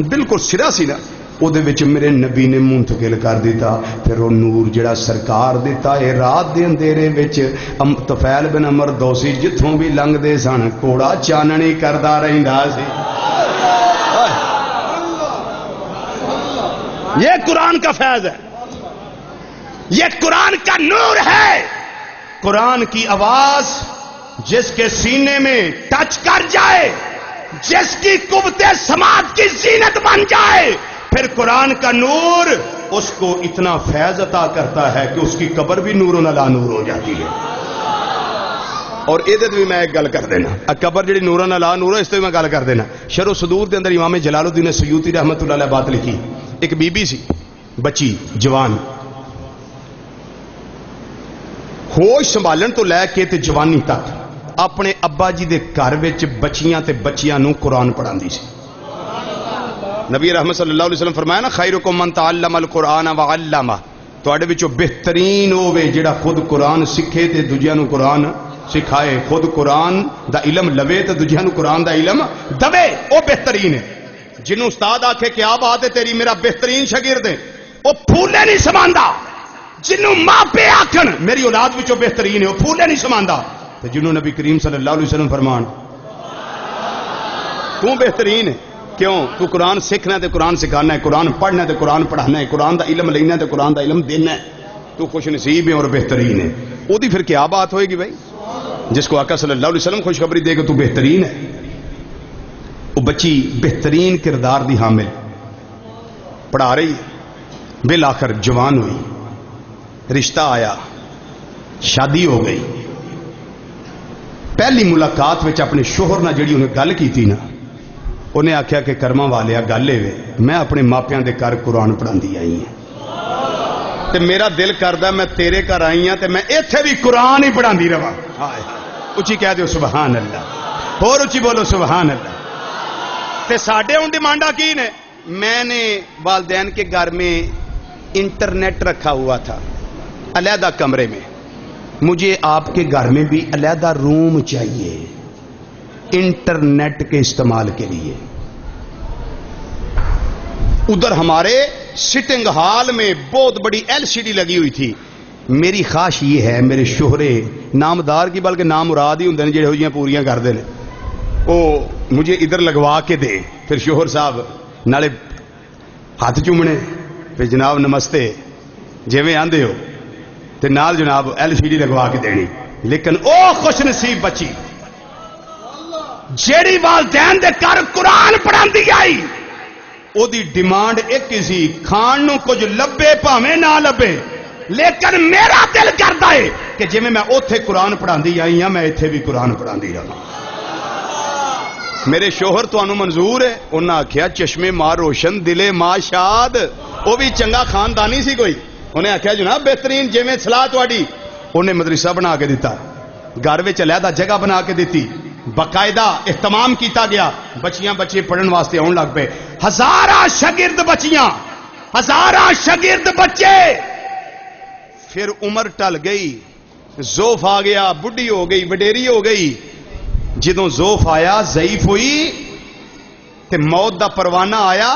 بالکل سرا سی نا او دے وچ میرے نبی نے منتقل کر دیتا پھر وہ نور جڑا سرکار دیتا ہے رات دے اندھیرے وچ طفیل بن عمر دوسی جتھوں بھی لنگ دے سن کوڑا چاننی کردا رہندا سی یہ قرآن کا فیض ہے یہ قرآن کا نور ہے قرآن کی آواز جس کے سینے میں ٹچ کر جائے جس کی قوت سماعت کی زینت بن جائے پھر قرآن کا نور اس کو اتنا فیض عطا کرتا ہے کہ اس کی قبر بھی نور و لا نور ہو جاتی ہے اور ادھر بھی میں ایک گل کر دینا قبر جڑی نور و لا نور اس سے میں گل کر دینا شرح صدور دے اندر امام جلال الدین سیوطی رحمت اللہ علیہ بات لکھی ایک بی بی سی بچی جوان ہوش سنبھالن تو لے کے تے جوانی تک اپنے ابا جی دے گھر وچ بچیاں تے بچیاں نو قرآن پڑھاندی سی نبی رحمت صلی اللہ علیہ وسلم فرمایا نا خیرکم من تعلم القرآن وعلمہ تواڈے وچوں بہترین ہوے جڑا خود قرآن سکھے تے دوجیاں نو قرآن سکھائے خود قرآن دا علم لوے تے دوجیاں نو قرآن دا علم دے او بہترین ہے جنوں استاد آکھے کیا بات ہے تیری میرا بہترین شاگرد ہے او پھولے نہیں سماندا جنوں ماں پہ آکھن میری اولاد وچوں بہترین ہے او پھولے نہیں سماندا تے جنوں نبی کریم صلی اللہ علیہ وسلم فرمان تو بہترین ہے کیوں تو قرآن سیکھنا ہے تے قرآن سکھانا ہے قرآن پڑھنا ہے تے قرآن پڑھانا ہے قرآن دا علم لینا ہے تے قرآن دا علم دینا ہے تو خوش نصیب ہے اور بہترین ہے او دی پھر کیا بات ہوئے گی بھائی جس کو آقا صلی اللہ علیہ وسلم خوشخبری دے کہ تو بہترین ہے وہ بچی بہترین کردار دی حامل پڑھا رہی بالآخر جوان ہوئی رشتہ آیا شادی ہو گئی پہلی ملاقات وچ اپنے شوہر نہ جڑی انہیں گل کی تھی نا انہیں آخیا کہ کرما والیا گل ہے میں اپنے ماپیاں دے گھر قرآن پڑھاندی آئی ہوں تے میرا دل کردا میں تیرے گھر آئی ہوں تے میں ایتھے بھی قرآن ہی پڑھاندی رہاں اچھی کہہ دیو سبحان اللہ اور اچھی بولو سبحان اللہ تے ساڈے ہن ڈیمانڈا کی نے میں نے والدین کے گھر میں انٹرنیٹ رکھا ہوا تھا علیحدہ کمرے میں مجھے آپ کے گھر میں بھی علیحدہ روم چاہیے انٹرنیٹ کے استعمال کے لیے ادھر ہمارے سٹنگ ہال میں بہت بڑی LCD لگی ہوئی تھی میری خواہش یہ ہے میرے شوہرے نامدار کی بلکہ نام مراد ہی ہوں جڑے ہو جیاں پوریاں کر دے وہ مجھے ادھر لگوا کے دے پھر شوہر صاحب نالے ہاتھ چومنے پھر جناب نمستے جیویں آندے ہو تے نال جناب LCD لگوا کے دینی لیکن او خوش نصیب بچی جیڑی والدین دے گھر قرآن پڑھاندی آئی او دی ڈیمانڈ ایک سی، کھان نو کچھ لبے پاویں نہ لبے، لیکن میرا دل کردا ہے کہ جویں میں اوتھے قرآن پڑھاندی آئی ہاں میں ایتھے بھی قرآن پڑھاندی رہاں۔ میرے شوہر تانوں منظور ہے؟ انہاں آکھیا چشمے ماں روشن دلے ماں شاد، وہ بھی چنگا خاندانی سی کوئی۔ انہیں آکھیا جناب بہترین جویں صلاح تہاڈی۔ انہیں مدرسہ بنا کے دیتا، گھر وچ علیحدہ جگہ بنا کے دیتی، باقاعدہ اہتمام کیتا گیا، بچیاں بچے پڑھن واسطے آن لگ پے، ہزاراں شاگرد بچیاں، ہزاراں شاگرد بچے۔ پھر عمر ٹل گئی، ذوف آ گیا، بڈھی ہو گئی، وڈیری ہو گئی۔ جدوں ذوف آیا، ضعیف ہوئی تے موت دا پروانہ آیا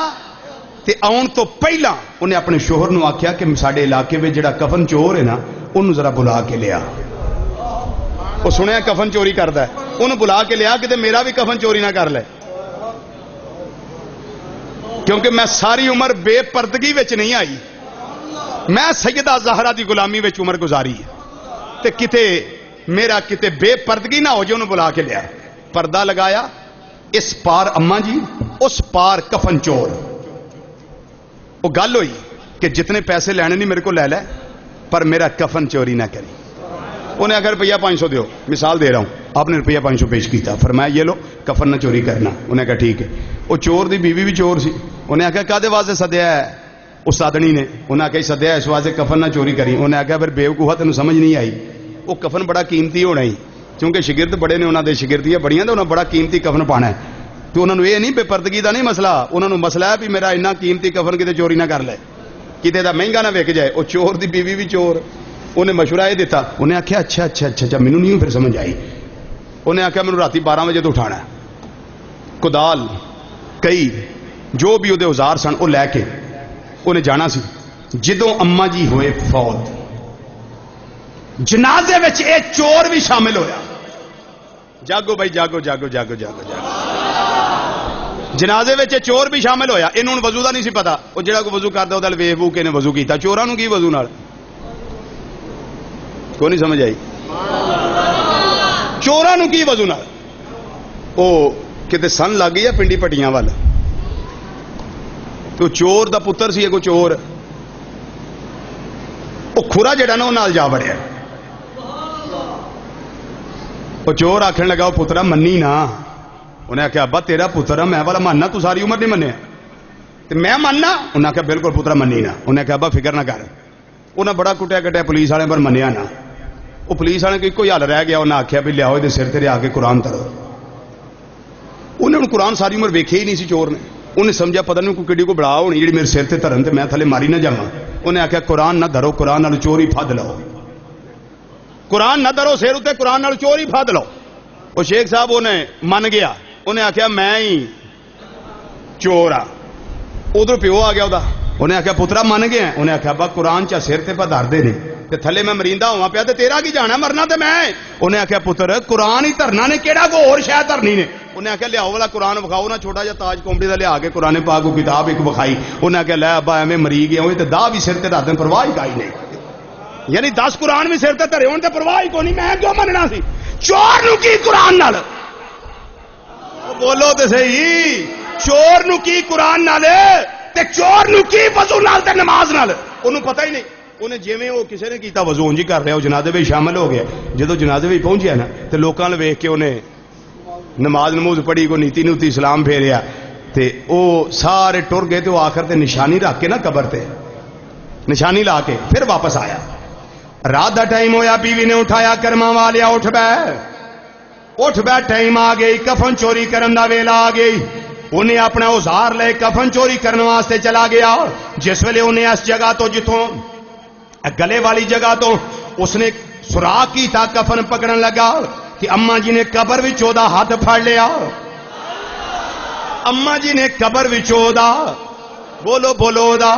تے آن تو پہلا انہیں اپنے شوہر نو آکھیا کہ ساڈے علاقے میں جڑا کفن چور ہے نا انہوں ذرا بلا کے لیا۔ وہ سنیا کفن چوری کردا ہے، انہوں بلا کے لیا کہ میرا بھی کفن چوری نہ کر لے، کیونکہ میں ساری عمر بے پردگی وچ نہیں آئی، میں سیدہ زہرا دی غلامی وچ عمر گزاری ہے، تے کتے میرا کتے بے پردگی نہ ہو جو انہوں بلا کے لیا۔ پردہ لگایا، اس پار اماں جی، اس پار کفن چور۔ وہ گل ہوئی کہ جتنے پیسے لینے نہیں میرے کو لے لے، پر میرا کفن چوری نہ کری۔ انہیں اگر روپیہ 500 دیو، مثال دے رہا ہوں، آپ نے روپیہ 500 پیش کیتا، فرمایا یہ لو کفن نہ چوری کرنا۔ انہیں کہا ٹھیک ہے۔ وہ چور دی بیوی بھی چور سی، انہیں کہا کدے واسطے سدیا ہے استادنی نے؟ انہیں کہا سدیا اس واسطے کفن نہ چوری کری۔ انہیں کہا پھر بیوقوفا تینوں سمجھ نہیں آئی، وہ کفن بڑا قیمتی ہونا ہی، کیونکہ شاگرد بڑے نے، انہوں نے شاگردیاں بڑیاں تو انہیں بڑا قیمتی کفن پانا ہے، تو انہوں نے یہ نہیں بے پردگی دا نہیں مسئلہ، انہوں نے مسئلہ ہے بھی میرا اتنا قیمتی کفن کتے چوری نہ کر لے، کتے دا مہنگا نہ وک جائے۔ وہ چور دی بیوی بھی چور، انہیں مشورہ یہ دیتا۔ انہیں آخیا اچھا اچھا اچھا اچھا، مینوں نہیں پھر سمجھ آئی۔ انہیں آخیا مینوں رات 12 بجے تو اٹھانا ہے، کدال کئی جو بھی وہ اوزار سن وہ لے کے انہیں جانا سی۔ جدوں اما جی ہوئے فوت، جنازے وچ اے چور بھی شامل ہویا۔ جاگو بھائی جاگو جاگو جاگو جاگو جاگو، جنازے وچ چور بھی شامل ہویا۔ انہوں نے وضو دا نہیں سی پتا، وہ جڑا کوئی وضو کردا وہ ویکھ بو کے نے وضو کیتا، چوراں نوں کی وضو نال؟ کوئی نہیں سمجھ آئی؟ چوراں نوں کی وضو نال؟ او کتے سن لگ گئی ہے پنڈی پٹیاں وال، تو چور دا پتر سی کوئی چور، وہ کھورا جڑا نا وہ نال جا بڑیا۔ وہ چور آخر لگا وہ پترا منی نا، انہیں آخیا ابا تیرا پتر میں والا ماننا، تو ساری عمر نہیں منیا تو میں ماننا؟ انہیں آخیا بالکل پترا منی نا۔ انہیں آخیا ابا فکر نہ کر۔ انہیں بڑا کٹیا کٹیا پولیس والے پر منیا نہ، وہ پولیس والے کو کوئی حل رہ گیا، انہیں آخیا بھی لیاؤ یہ سر تیرے آ کے قرآن ترو۔ انہیں قرآن ساری عمر ویکھے ہی نہیں سی چور نے، انہیں سمجھا پتہ نہیں کوئی کڈی کو بڑا ہونی جی میرے سر تے ترن تے میں تھلے ماری نہ جاواں۔ انہیں آخیا قرآن نہ دھرو، قرآن نال چوری پھد لو، قرآن نہ دھرو سر تے، قرآن نال چوری پھد لو۔ وہ شیخ صاحب انہیں من گیا، انہیں آخیا میں ہی چور آ۔ ادھر پیو آ گیا وہ، انہیں آخیا پترا من گیا؟ انہیں آخیا با قرآن چا سر تے پا دھردے نے تے تھلے میں مریندا ہوا پیا تے تیرا کی جانا مرنا تے میں۔ انہیں آخیا پتر قرآن ہی دھرنا نے، کیڑا کو اور شاید دھرنی نے؟ انہیں آخیا لیاؤ والا قرآن وکھاؤ نا، چھوٹا جا تاج کومڑی دا لیا کے قرآن پاک کو کتاب ایک وکھائی۔ انہیں آخیا لے ابا ایویں مری گیا ہوئے تے دا بھی سر تے دھردے، پرواہ ہی کائی نہیں، یعنی 10 قرآن بھی سر تے دھرے ہون تے پرواہ ہی کوئی نہیں، میں کیوں مننا سی؟ چور نو کی قرآن نال؟ بولو تے صحیح، چور نو کی قرآن نال تے چور نو کی وضو نال تے نماز نال؟ انہوں پتہ ہی نہیں، انہیں جویں وہ کسی نے کیتا وضو انج ہی کر رہا، وہ جنازے میں شامل ہو گیا۔ جدو جنازے میں پہنچیا نا تے لوکاں نوں ویکھ کے انہیں نماز نموز پڑھی، کو نیتی نوتی اسلام پھیریا تے او سارے ٹر گئے تے وہ آخر تے نشانی رکھ کے نا قبر تے نشانی لا کے پھر واپس آیا۔ رات دا ٹائم ہویا، بیوی نے اٹھایا، کرما والیا اٹھ بے ٹائم آ گئی، کفن چوری کرن دا ویلا آ گئی۔ انہیں اپنا اوزار لے کفن چوری کرنے واسطے چلا گیا۔ جس ویلے انہیں اس جگہ تو جتوں گلے والی جگہ تو اس نے سوراخ کی تھا، کفن پکڑن لگا کہ اما جی نے قبر وچوں دا ہاتھ پھڑ لیا۔ اما جی نے قبر وچوں دا بولو بولو دا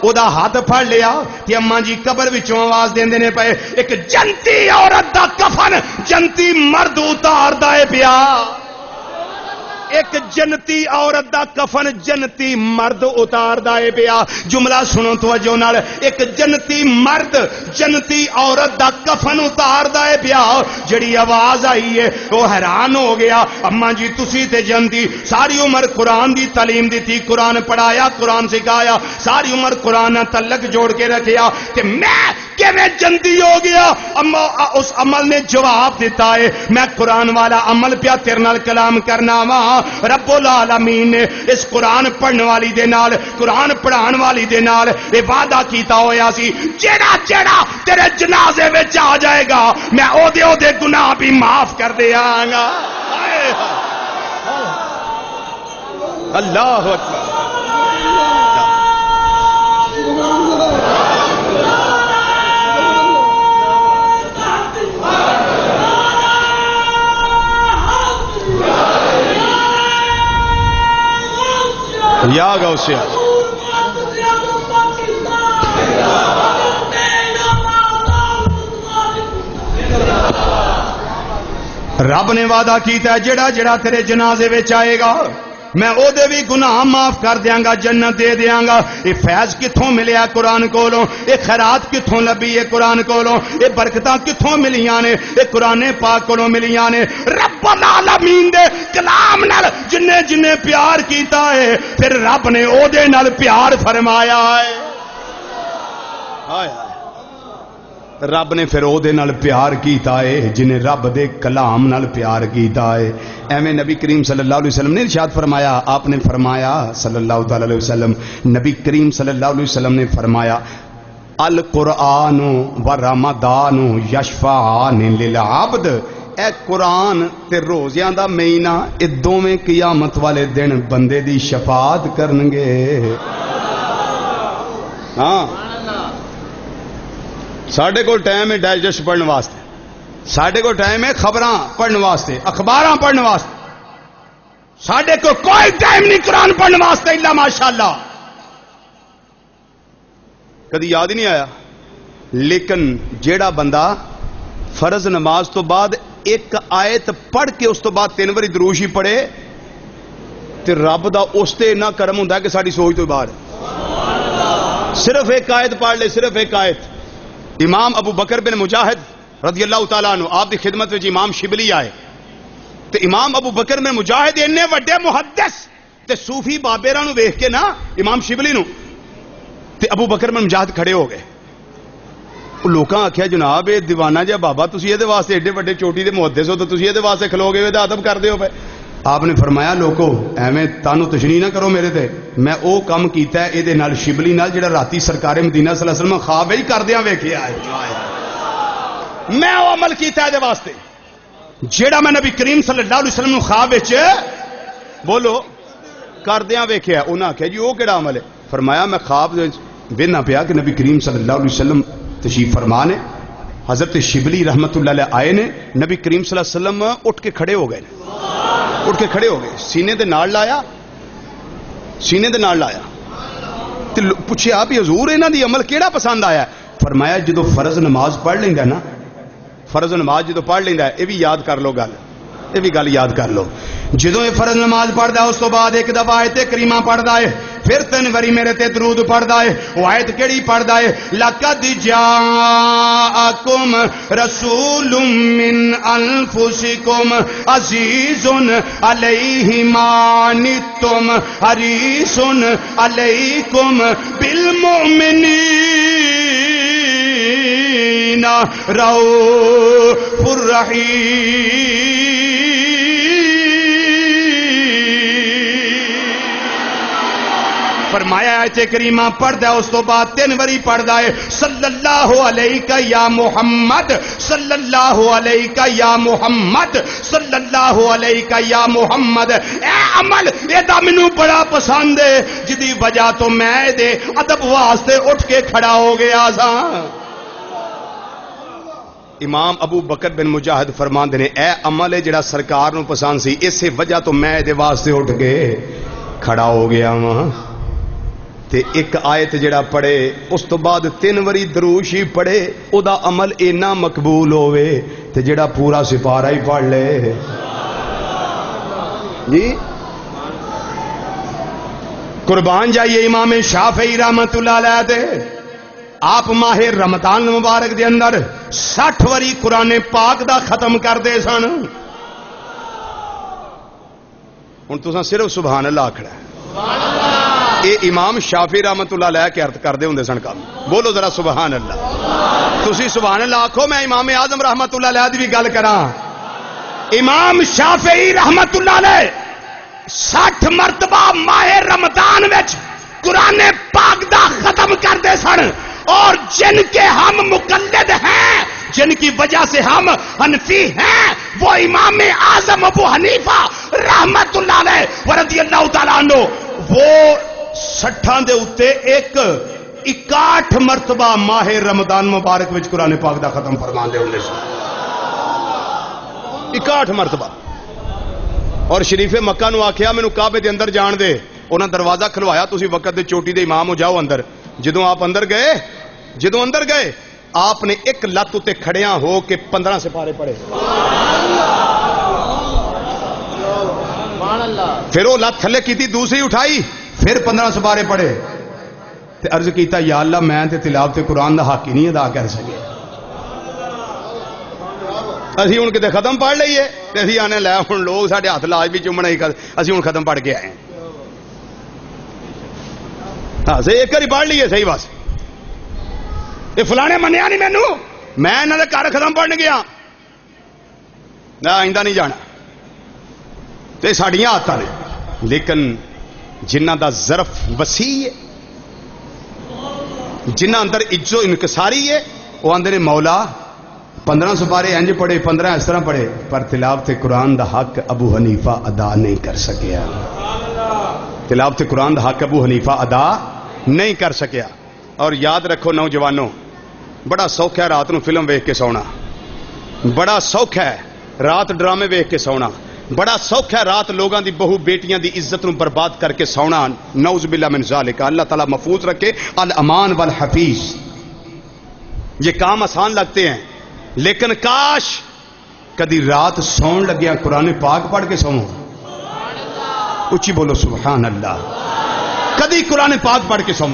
او دا ہاتھ پھڑ لیا تے اما جی قبر وچوں آواز دیندے نے پئے، ایک جنتی عورت دا کفن جنتی مرد اتاردا ہے پیا۔ ایک جنتی عورت دا کفن جنتی مرد اتاردا ہے پیا. جملہ سنو توجہ نال, ایک جنتی مرد جنتی عورت دا کفن اتاردا ہے پیا. جڑی آواز آئی ہے وہ حیران ہو گیا. اما جی تسی تے جنتی ساری عمر قرآن دی تعلیم دیتی, قرآن پڑھایا, قرآن سکھایا, ساری عمر قرآن تعلق جوڑ کے رکھیا, تے میں کیویں جنتی ہو گیا؟ اما اس عمل نے جواب دیتا ہے میں قرآن والا عمل پیا تیرے نال کلام کرنا وا. رب العالمین نے اس قرآن پڑھن والی دے نال, قرآن پڑھان والی دے نال یہ وعدہ کیتا ہویا سی جیڑا جیڑا تیرے جنازے وچ آ جائے گا میں او دے گناہ بھی معاف کر دیاں گا. اللہ اکبر. یا غوث رب نے وعدہ کیتا ہے جڑا جڑا تیرے جنازے وچ آئے گا میں او دے بھی گناہ معاف کر دیاں گا, جنت دے دیاں گا. یہ فیض کتھوں ملیا قرآن کولوں, یہ خیرات کتھوں لبی ہے قرآن کولوں, یہ برکتاں کتھوں ملیاں نے یہ قرآن پاک کولوں ملیاں نے. رب العالمین دے کلام نال جنے جنے پیار کیتا ہے پھر رب نے او دے نال پیار فرمایا ہے. رب نے پھر او دے نال پیار کیتا ہے جنہیں رب دے کلام نال پیار کیتا ہے. ایویں نبی کریم صلی اللہ علیہ وسلم نے ارشاد فرمایا, آپ نے فرمایا صلی اللہ تعالی علیہ وسلم, نبی کریم صلی اللہ علیہ وسلم نے فرمایا القرآن و رمضان یشفعان للعبد. اے قرآن تے روزیاں دا مہینہ اے دوویں قیامت والے دن بندے دی شفاعت کرنگے. ہاں ساڈے کو ٹائم ہے ڈائجسٹ پڑھنے واسطے, ساڈے کو ٹائم ہے خبراں پڑھنے واسطے, اخباراں پڑھنے واسطے. ساڈے کو کوئی ٹائم نہیں قرآن پڑھنے واسطے الا ماشاءاللہ. کدی یاد ہی نہیں آیا. لیکن جیڑا بندہ فرض نماز تو بعد ایک آیت پڑھ کے اس تو بعد 3 واری دروشی پڑھے تے رب دا اس تے اتنا کرم ہوندا ہے کہ ساری سوچ تو باہر. صرف ایک آیت پڑھ لے, صرف ایک آیت. امام ابو بکر بن مجاہد رضی اللہ تعالیٰ عنہ آپ دی خدمت وچ امام شبلی آئے تے امام ابو بکر بن مجاہد اتنے وڈے محدث تے صوفی بابیراں نو ویکھ کے نا امام شبلی نو تے ابو بکر بن مجاہد کھڑے ہو گئے. لوکاں آکھیا جناب اے دیوانہ جا بابا تسی اے واسطے ایڈے وڈے چوٹی دے محدث ہو تے تسی اے واسطے کھلو گے تے ادب کر دیو پے. آپ نے فرمایا لوکو ایویں تانوں تشنیع نہ کرو میرے تے, میں او کم کیتا ہے اے نال شبلی نال جڑا راتی سرکار مدینہ صلی اللہ علیہ وسلم خواب ہی کردیاں ویکھیا ہے. میں او عمل کیتا ہے دے واسطے جیڑا میں نبی کریم صلی اللہ علیہ وسلم خواب وچ بولو کردیاں ویکھیا. انہاں آکھیا جی او کیڑا عمل ہے؟ فرمایا میں خواب وینا پیا کہ نبی کریم صلی اللہ علیہ وسلم تشریف فرما نے, حضرت شبلی رحمت اللہ علیہ آئے نے, نبی کریم صلی اللہ علیہ وسلم اٹھ کے کھڑے ہو گئے, اٹھ کے کھڑے ہو گئے, سینے دے نال لایا, سینے دے نال لایا تے پوچھیا بھی حضور انہاں دی عمل کیڑا پسند آیا؟ فرمایا جدو فرض نماز پڑھ لیندا نا, فرض نماز جدو پڑھ لیندا ہے, اے بھی یاد کر لو گل, اے بھی گل یاد کر لو. جدو یہ فرض نماز پڑھدا اس تو بعد ایک دفعہ آیت کریمہ پڑھدا ہے, پھر 3 واری میرے تے درود پڑھدا ہے. وہ آیت کیڑی پڑھدا ہے؟ لقد جاءکم رسول من انفسکم عزیز علیہ ما عنتم حریص علیکم بالمؤمنین رؤوف الرحیم. فرمایا آیت کریمہ پڑھدا ہے اس تو بعد 3 واری پڑھدا ہے صلی اللہ علیہ یا محمد, صلی اللہ علیہ یا محمد, صلی اللہ علیہ یا محمد. اے عمل ایدا مینوں بڑا پسند ہے جدی وجہ تو میں دے ادب واسطے اٹھ کے کھڑا ہو گیا سا. امام ابو بکر بن مجاہد فرماندے نے اے عمل ہے جڑا سرکار نو پسند سی, اسی وجہ تو میں دے واسطے اٹھ کے کھڑا ہو گیا ہاں. تے ایک آیت جڑا پڑھے اس تو بعد 3 واری درود شریف پڑھے او دا عمل اینا مقبول ہوئے تے جڑا پورا سپارہ ہی پڑھ لے جی قربان جائیے امام شافعی رحمت اللہ علیہ دے آپ ماہ رمضان مبارک دے اندر 60 واری قرآن پاک دا ختم کر دے سن. ہن تساں صرف سبحان اللہ آکھنا ہے. اے امام شافعی رحمت اللہ علیہ کے عرض کردے ہوندے سن کام. بولو ذرا سبحان اللہ. تسی سبحان اللہ آکھو. میں امام اعظم رحمت اللہ علیہ دی بھی گل کراں. امام شافعی رحمت اللہ علیہ 60 مرتبہ ماہ رمضان وچ قرآن پاک دا ختم کردے سن. اور جن کے ہم مقلد ہیں, جن کی وجہ سے ہم حنفی ہیں, وہ امام اعظم ابو حنیفہ رحمت اللہ علیہ ورضی اللہ تعالیٰ عنہ, وہ 60 دے اتے ایک 61 مرتبہ ماہ رمضان مبارک وچ قرآن پاک دا ختم فرمان دے ہوندے سن. 61 مرتبہ. اور شریف مکہ نو آکھیا مینوں کعبے دے اندر جان دے. انہاں دروازہ کھلوایا, تسی وقت دے چوٹی دے امام ہو جاؤ اندر. جدوں آپ اندر گئے آپ نے ایک لت تے کھڑیاں ہو کے 15 سپارے پڑھے. پھر وہ لت تھلے کیتی, دوسری اٹھائی, پھر 15 سپارے پڑھے. تے عرض کیتا یا اللہ میں تے تلاوت قرآن دا حق ہی نہیں ادا کر سکے. اسی ہوں کتے ختم پڑھ لئیے تے اسی آنے لے ہوں لوگ ساڈے ہاتھ لاج بھی چومنا ہی کر, اسی ہوں ختم پڑھ کے آئے. ہاں سے ایک ہی پڑھ لیے صحیح بس. یہ فلانے منیا نہیں مینو, میں انہوں نے گھر ختم پڑھنے گیا, میں آئندہ نہیں جانا. تو یہ ساڑیاں آتا نے, لیکن جنہ دا ظرف وسیع ہے, جنہ اندر عجز و انکساری ہے, وہ آندے نے مولا 15 سپارے انج پڑھے, 15 اس طرح پڑھے, پر تلاوت قرآن دا حق ابو حنیفہ ادا نہیں کر سکیا. تلاوت قرآن دا حق ابو حنیفہ ادا نہیں کر سکیا. اور یاد رکھو نوجوانوں, بڑا سوکھا ہے رات نو فلم ویکھ کے سونا, بڑا سوکھا ہے رات ڈرامے ویکھ کے سونا, بڑا سوکھا ہے رات لوگاں دی بہو بیٹیاں دی عزت نو برباد کر کے سونا. نعوذ باللہ من ذالک. اللہ تعالیٰ محفوظ رکھے. الامان والحفیظ. یہ کام آسان لگتے ہیں, لیکن کاش کدی رات سون لگیا قرآن پاک پڑھ کے سو. اچھی بولو سبحان اللہ. کدی قرآن پاک پڑھ کے سو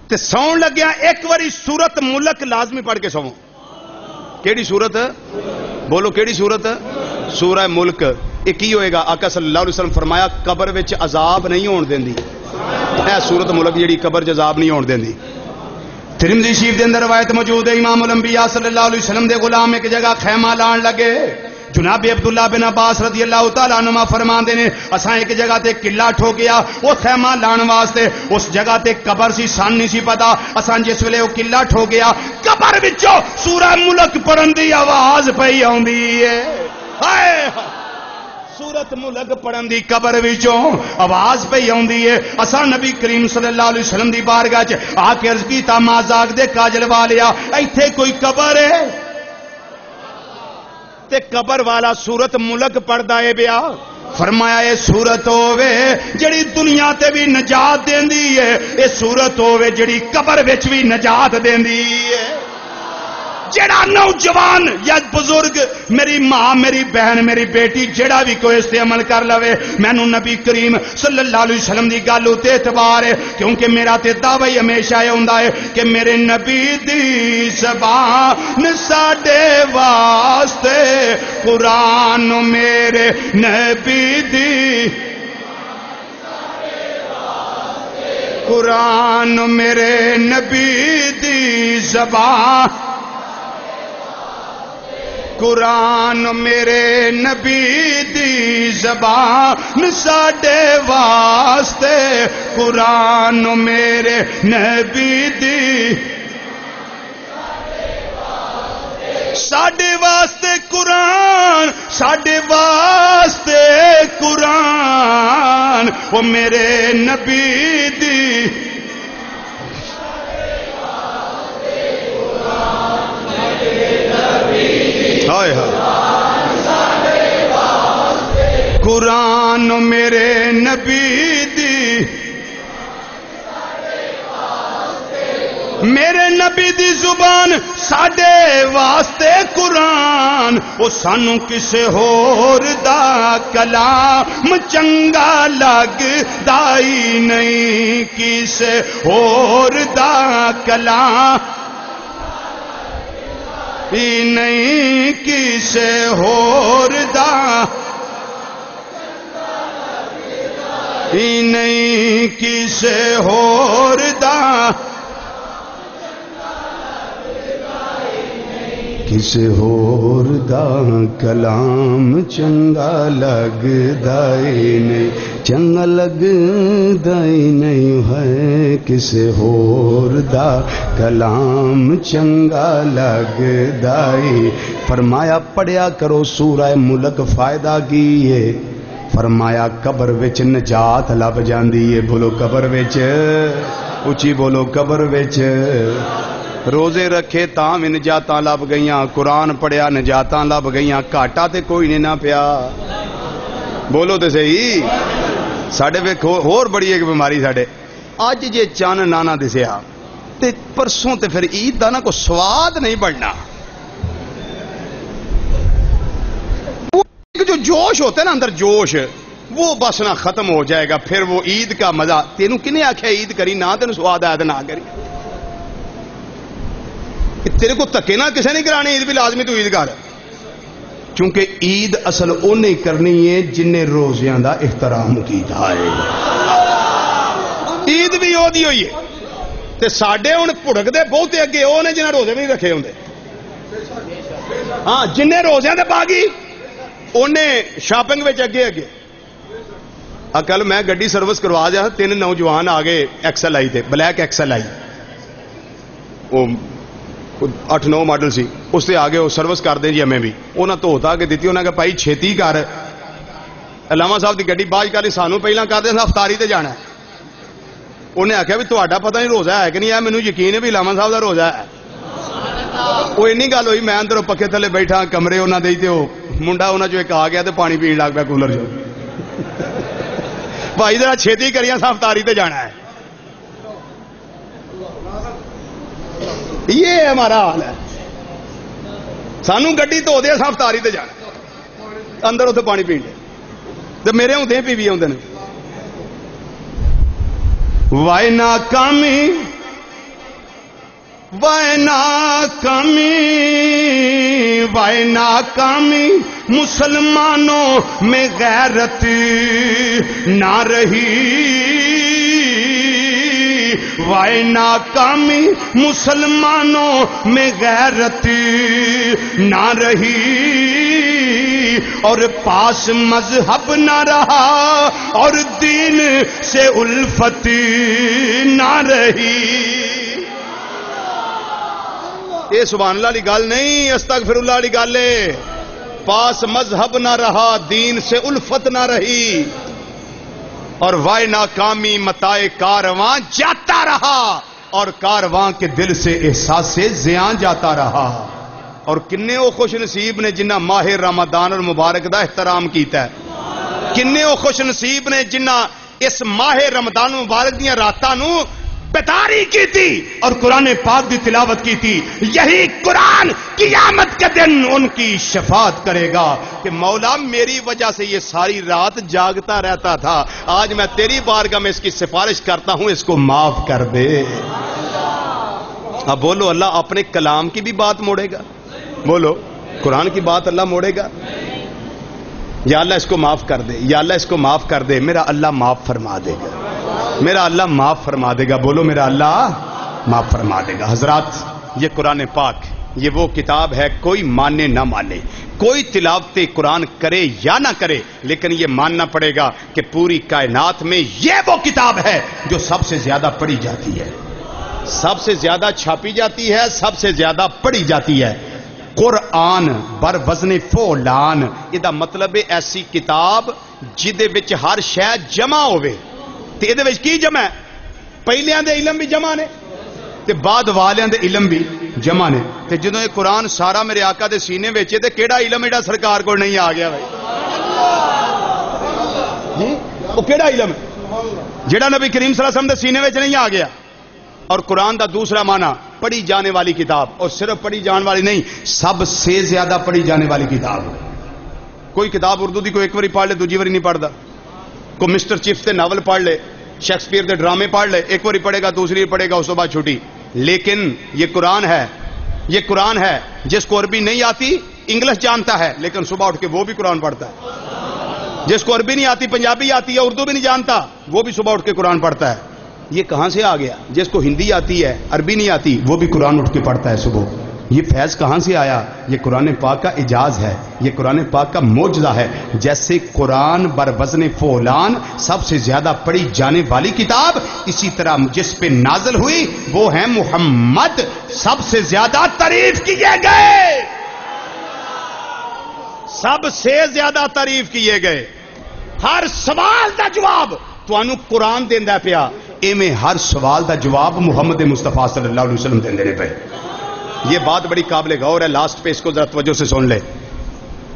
تے سون لگیا ایک واری سورت ملک لازمی پڑھ کے سو. کیڑی سورت؟ بولو کیڑی سورت؟ سورہ ملک. یہ کی ہوئے گا؟ آقا صلی اللہ علیہ وسلم فرمایا قبر وچ عذاب نہیں ہون دیندی. اے سورت ملک جڑی قبر چ عذاب نہیں ہون دیندی. ترمذی شریف دے اندر روایت موجود ہے, امام الانبیاء صلی اللہ علیہ وسلم دے غلام ایک جگہ خیمہ لان لگے. جناب عبداللہ بن عباس رضی اللہ تعالیٰ عنہما فرماندے نے اساں ایک جگہ تے قلعہ ٹھوکیا وہ خیمہ لان واسطے. اس جگہ تے قبر سی, سان نہیں سی پتا. اساں جس ویلے وہ قلعہ ٹھوکیا قبر وچوں سورہ ملک پڑھن دی آواز پئی آوندی ہے. ہائے سورت ملک پڑھن دی قبر وچوں آواز پئی آوندی ہے. اساں نبی کریم صلی اللہ علیہ وسلم دی بارگاہ چ آ کے عرض کیتا مازاق دے کاجل والیا ایتھے کوئی قبر ہے؟ تے قبر والا سورت ملک پڑھدا ہے بیا. فرمایا اے سورت ہووے جڑی دنیا تے بھی نجات دیندی ہے, اے سورت ہووے جڑی قبر وچ بھی نجات دیندی ہے. جڑا نوجوان یا بزرگ, میری ماں, میری بہن, میری بیٹی, جڑا بھی کوئی اس تے عمل کر لوے, مینوں نبی کریم صلی اللہ علیہ وسلم دی گل تے اعتبار ہے, کیونکہ میرا تے دعوی ہمیشہ یہ ہوندا ہے کہ میرے نبی دی زبان ساڈے واسطے قرآن, میرے نبی دی قرآن, میرے نبی دی زبان, قرآن میرے نبی دی زبان ساڈے واسطے, قرآن میرے نبی دی ساڈے واسطے قرآن, ساڈے واسطے قرآن, وہ میرے نبی دی قرآن میرے نبی دی, میرے نبی دی زبان ساڈے واسطے قرآن. قرآن وہ سانو کسے ہور دا کلام چنگا لگدا ہی نہیں کسے ہور دا کلام ہی نہیں کسے ہور دا ہی نہیں کسے ہور دا کسے ہور دا کلام چنگا لگدا ہی نہیں چنگا لگدا ہی نہیں ہے کسے ہور دا کلام چنگا لگدا ہی فرمایا پڑھیا کرو سورہ ملک فائدہ کی ہے فرمایا قبر وچ نجات لب جاندی ہے بولو قبر وچ اچھی بولو قبر وچ روزے رکھے تاں بھی نجاتاں لب گئیاں قرآن پڑھیا نجاتاں لب گئیاں گھاٹا تے کوئی نہیں نہ پیا بولو تے صحیح ساڈے ویکھ ہور بڑی ایک بیماری ساڈے اج جے چن نانا دسیا تے پرسوں تے پھر عید دا نا کوئی سواد نہیں بڑھنا جو جوش ہوتا ہے نا اندر جوش وہ بس نہ ختم ہو جائے گا پھر وہ عید کا مزہ تینوں کنے آخیا عید کری نہ تینوں سواد آیا تو نہ کری تیرے کو تکے نہ کسے نہیں کرانے عید بھی لازمی تو عید کر کیونکہ عید اصل انہیں کرنی ہے جن نے روزیاں دا احترام کیتا ہے عید بھی وہ دی ہوئی ہے تے ساڈے ہن بھڑکدے بہتے اگے وہ نے جنہیں روزے نہیں رکھے ہوندے ہاں جن نے روزیاں دے باغی انہیں شاپنگ میں اگے اگے کل میں گڈی سروس کروا دیا 3 نوجوان آ گئے ایکسل آئی تھے بلیک ایکسل آئی وہ 8-9 ماڈل سی اس سے آگے وہ سروس کر دیں جی ہمیں بھی انہیں دھوتا کے دیتی انہیں کہا بھائی چھیتی کر علامہ صاحب کی گڈی باج کر سانو پہلے کر دیں افطاری تے جانا ہے انہیں آخیا بھی تا پتہ نہیں روزہ ہے کہ نہیں ہے مینوں یقین ہے بھی علامہ صاحب کا روزہ ہے وہ اینی گل ہوئی میں اندر پکے تھلے بیٹھا کمرے انہوں دے تے وہ منڈا انہوں جو ایک آ گیا تو پانی پین لگ پیا کولر جو بھائی ذرا چھیتی کریے افطاری تے جانا ہے یہ ہمارا حال ہے سانو گڈی دھو دے افطاری تے جانا اندر اتنے پانی پین تو میرے ہوندے پی بھی آتے ہیں وائے ناکامی وائے ناکامی وائے ناکامی مسلمانوں میں غیرت نہ رہی وائے ناکامی مسلمانوں میں غیرت نہ رہی اور پاس مذہب نہ رہا اور دین سے الفت نہ رہی یہ سبحان اللہ علی گل نہیں استغفر اللہ علی گل ہے پاس مذہب نہ رہا دین سے الفت نہ رہی اور وائے ناکامی متائے کارواں جاتا رہا اور کارواں کے دل سے احساس سے زیاں جاتا رہا اور کنے وہ خوش نصیب نے جنہ ماہ رمضان المبارک دا احترام کیتا ہے کنے وہ خوش نصیب نے جنہ اس ماہ رمضان المبارک دیاں راتاں نو بیداری کی تھی اور قرآن پاک دی تلاوت کی تھی یہی قرآن قیامت کے دن ان کی شفاعت کرے گا کہ مولا میری وجہ سے یہ ساری رات جاگتا رہتا تھا آج میں تیری بارگاہ میں اس کی سفارش کرتا ہوں اس کو معاف کر دے اب بولو اللہ اپنے کلام کی بھی بات موڑے گا بولو قرآن کی بات اللہ موڑے گا یا اللہ اس کو معاف کر دے یا اللہ اس کو معاف کر دے میرا اللہ معاف فرما دے گا میرا اللہ معاف فرما دے گا بولو میرا اللہ معاف فرما دے گا حضرات یہ قرآن پاک یہ وہ کتاب ہے کوئی مانے نہ مانے کوئی تلاوت قرآن کرے یا نہ کرے لیکن یہ ماننا پڑے گا کہ پوری کائنات میں یہ وہ کتاب ہے جو سب سے زیادہ پڑھی جاتی ہے سب سے زیادہ چھاپی جاتی ہے سب سے زیادہ پڑھی جاتی ہے قرآن بر وزن فولان یہ مطلب ہے ایسی کتاب جدے وچ ہر شے جمع ہوئے تے یہ وچ کی جمع ہے پہلیاں دے علم بھی جمع نے تے بعد والیاں دے علم بھی جمع نے تے جدوں یہ قرآن سارا میرے آقا دے سینے وچ تے کیڑا علم ایڈا سرکار کو نہیں آ گیا بھائی وہ کیڑا علم ہے جڑا نبی کریم صلی اللہ علیہ وسلم دے سینے وچ نہیں آ گیا اور قرآن دا دوسرا معنی پڑھی جانے والی کتاب، اور صرف پڑھی جانے والی نہیں، سب سے زیادہ پڑھی جانے والی کتاب. کوئی کتاب اردو دی کوئی ایک باری پڑھ لے دوجی باری نہیں پڑھتا. کوئی مسٹر چپس کے ناول پڑھ لے، شیکسپیئر کے ڈرامے پڑھ لے، ایک باری پڑھے گا دوسری بار پڑھے گا، اس کے بعد چھٹی. لیکن یہ قرآن ہے، یہ قرآن ہے جس کو عربی نہیں آتی انگلش جانتا ہے لیکن صبح اٹھ کے وہ بھی قرآن پڑھتا ہے. جس کو عربی نہیں آتی پنجابی آتی ہے اردو بھی نہیں جانتا وہ بھی صبح اٹھ کے قرآن پڑھتا ہے. یہ کہاں سے آ گیا؟ جس کو ہندی آتی ہے عربی نہیں آتی وہ بھی قرآن اٹھ کے پڑھتا ہے صبح. یہ فیض کہاں سے آیا؟ یہ قرآن پاک کا اعجاز ہے، یہ قرآن پاک کا معجزہ ہے. جیسے قرآن بر وزن فولان سب سے زیادہ پڑھی جانے والی کتاب، اسی طرح جس پہ نازل ہوئی وہ ہیں محمد، سب سے زیادہ تعریف کیے گئے، سب سے زیادہ تعریف کیے گئے. ہر سوال دا جواب تانوں قرآن دیندا پیا، ایویں ہر سوال دا جواب محمد مصطفیٰ صلی اللہ علیہ وسلم دیندے پے. یہ بات بڑی قابل غور ہے، لاسٹ پہ اس کو ذرا توجہ سے سن لے.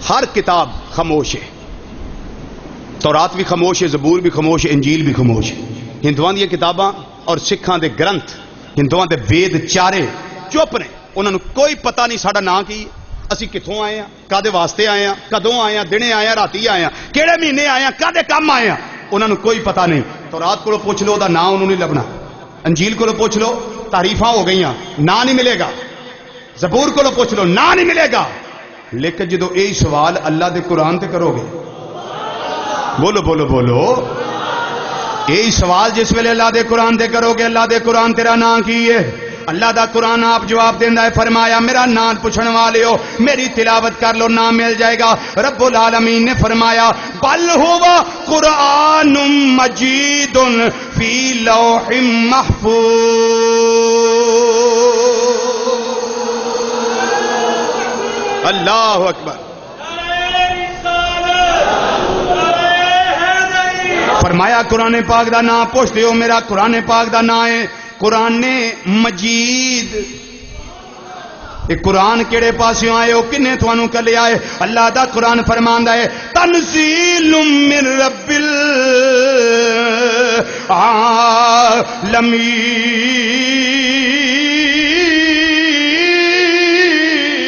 ہر کتاب خاموش ہے، تورات بھی خاموش ہے، زبور بھی خاموش ہے، انجیل بھی خاموش ہے. ہندوؤں دی کتاباں اور سکھاں دے گرنتھ، ہندوؤں دے وید چارے چپ نے، انہوں نے کوئی پتہ نہیں ساڈا نام کی، اسی کتوں آئے ہیں، کدے واسطے آئے ہیں، کدوں آئے ہیں، دنے آئے ہیں، راتی آئے ہیں، کہڑے مہینے آئے ہیں، کدے کم آئے ہیں، انہوں نے کوئی پتہ نہیں. تورات کو پوچھ لو دا نام انہوں نے لبنا، انجیل کو پوچھ لو تعریفاں ہو گئی ہیں نام نہیں ملے گا، زبور کو پوچھ لو نہ نہیں ملے گا. لیکن جدو یہی سوال اللہ دے قرآن تے کرو گے، بولو بولو بولو، یہی سوال جس ویلے اللہ دے قرآن تے کرو گے، اللہ دے قرآن تیرا نام کی ہے؟ اللہ دا قرآن آپ جواب دیندا ہے، فرمایا میرا نام پوچھن والے ہو میری تلاوت کر لو نام مل جائے گا. رب العالمین نے فرمایا بل ہوا قرآن مجید فی لوح محفوظ. اللہ اکبر. فرمایا قرآن پاک دا نام پوچھتے ہو، میرا قرآن پاک دا نام ہے قرآن مجید. یہ قرآن کیڑے پاسوں آئے ہو، کنے تھانوں کلے آئے؟ اللہ دا قرآن فرماندا ہے تنزیل من رب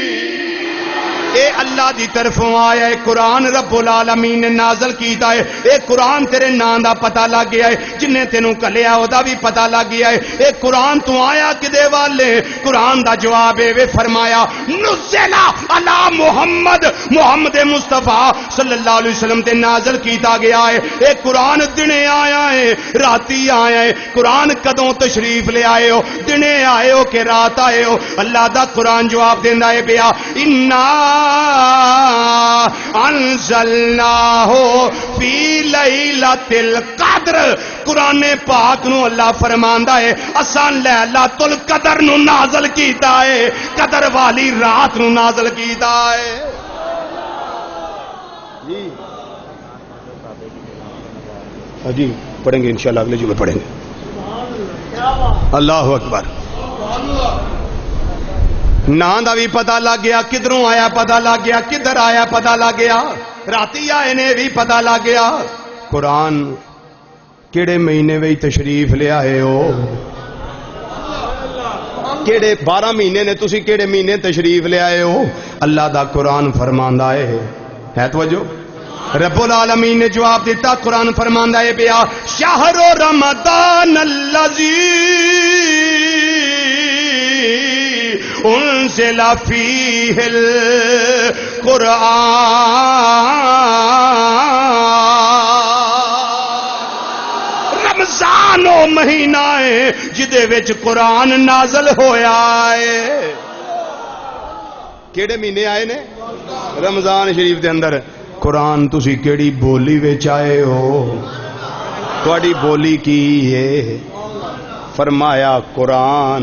العالمین. اے اللہ دی طرفوں آیا ہے قرآن، رب العالمین نے نازل کیتا ہے. اے قرآن تیرے نام دا پتہ لگ گیا ہے، جنہیں تینوں کلیا او دا بھی پتہ لگ گیا ہے. اے قرآن تو آیا کدے والے؟ قرآن دا جواب ہے فرمایا نزل علی محمد، محمد مصطفیٰ صلی اللہ علیہ وسلم تے نازل کیتا گیا ہے. اے قرآن دنے آیا ہے راتی آیا ہے؟ قرآن کدوں تشریف لے آئے ہو؟ دنے آئے ہو کہ رات آئے ہو؟ اللہ دا قرآن جواب دیندا ہے پیا انا انزلناہ فی لیلۃ القدر. قرآن پاک نو اللہ فرماندا ہے اساں لیلۃ القدر نو نازل کیتا ہے، قدر والی رات نو نازل کیتا ہے. جی پڑھیں گے انشاءاللہ اگلے جمعے پڑھیں گے. اللہ اکبر. نام دا بھی پتہ لگ گیا، کدھروں آیا پتہ لگ گیا، کدھر آیا پتہ لگ گیا، راتی آئے نے بھی پتہ لگ گیا. قرآن کیڑے مہینے وچ تشریف لے آئے ہو؟ کیڑے 12 مہینے نے، تسی کیڑے مہینے تشریف لے آئے ہو؟ اللہ دا قرآن فرماندا ہے توجہ. رب العالمین نے جواب دیتا، قرآن فرماندا ہے پیا شہر رمضان الذی انزل فیہ القرآن. رمضان او مہینہ ہے جدے وچ قرآن نازل ہویا ہے. کیڑے مہینے آئے نے؟ رمضان شریف دے اندر. قرآن تسی کیڑی بولی وچ آئے ہو؟ تہاڈی بولی کی ہے؟ فرمایا قرآن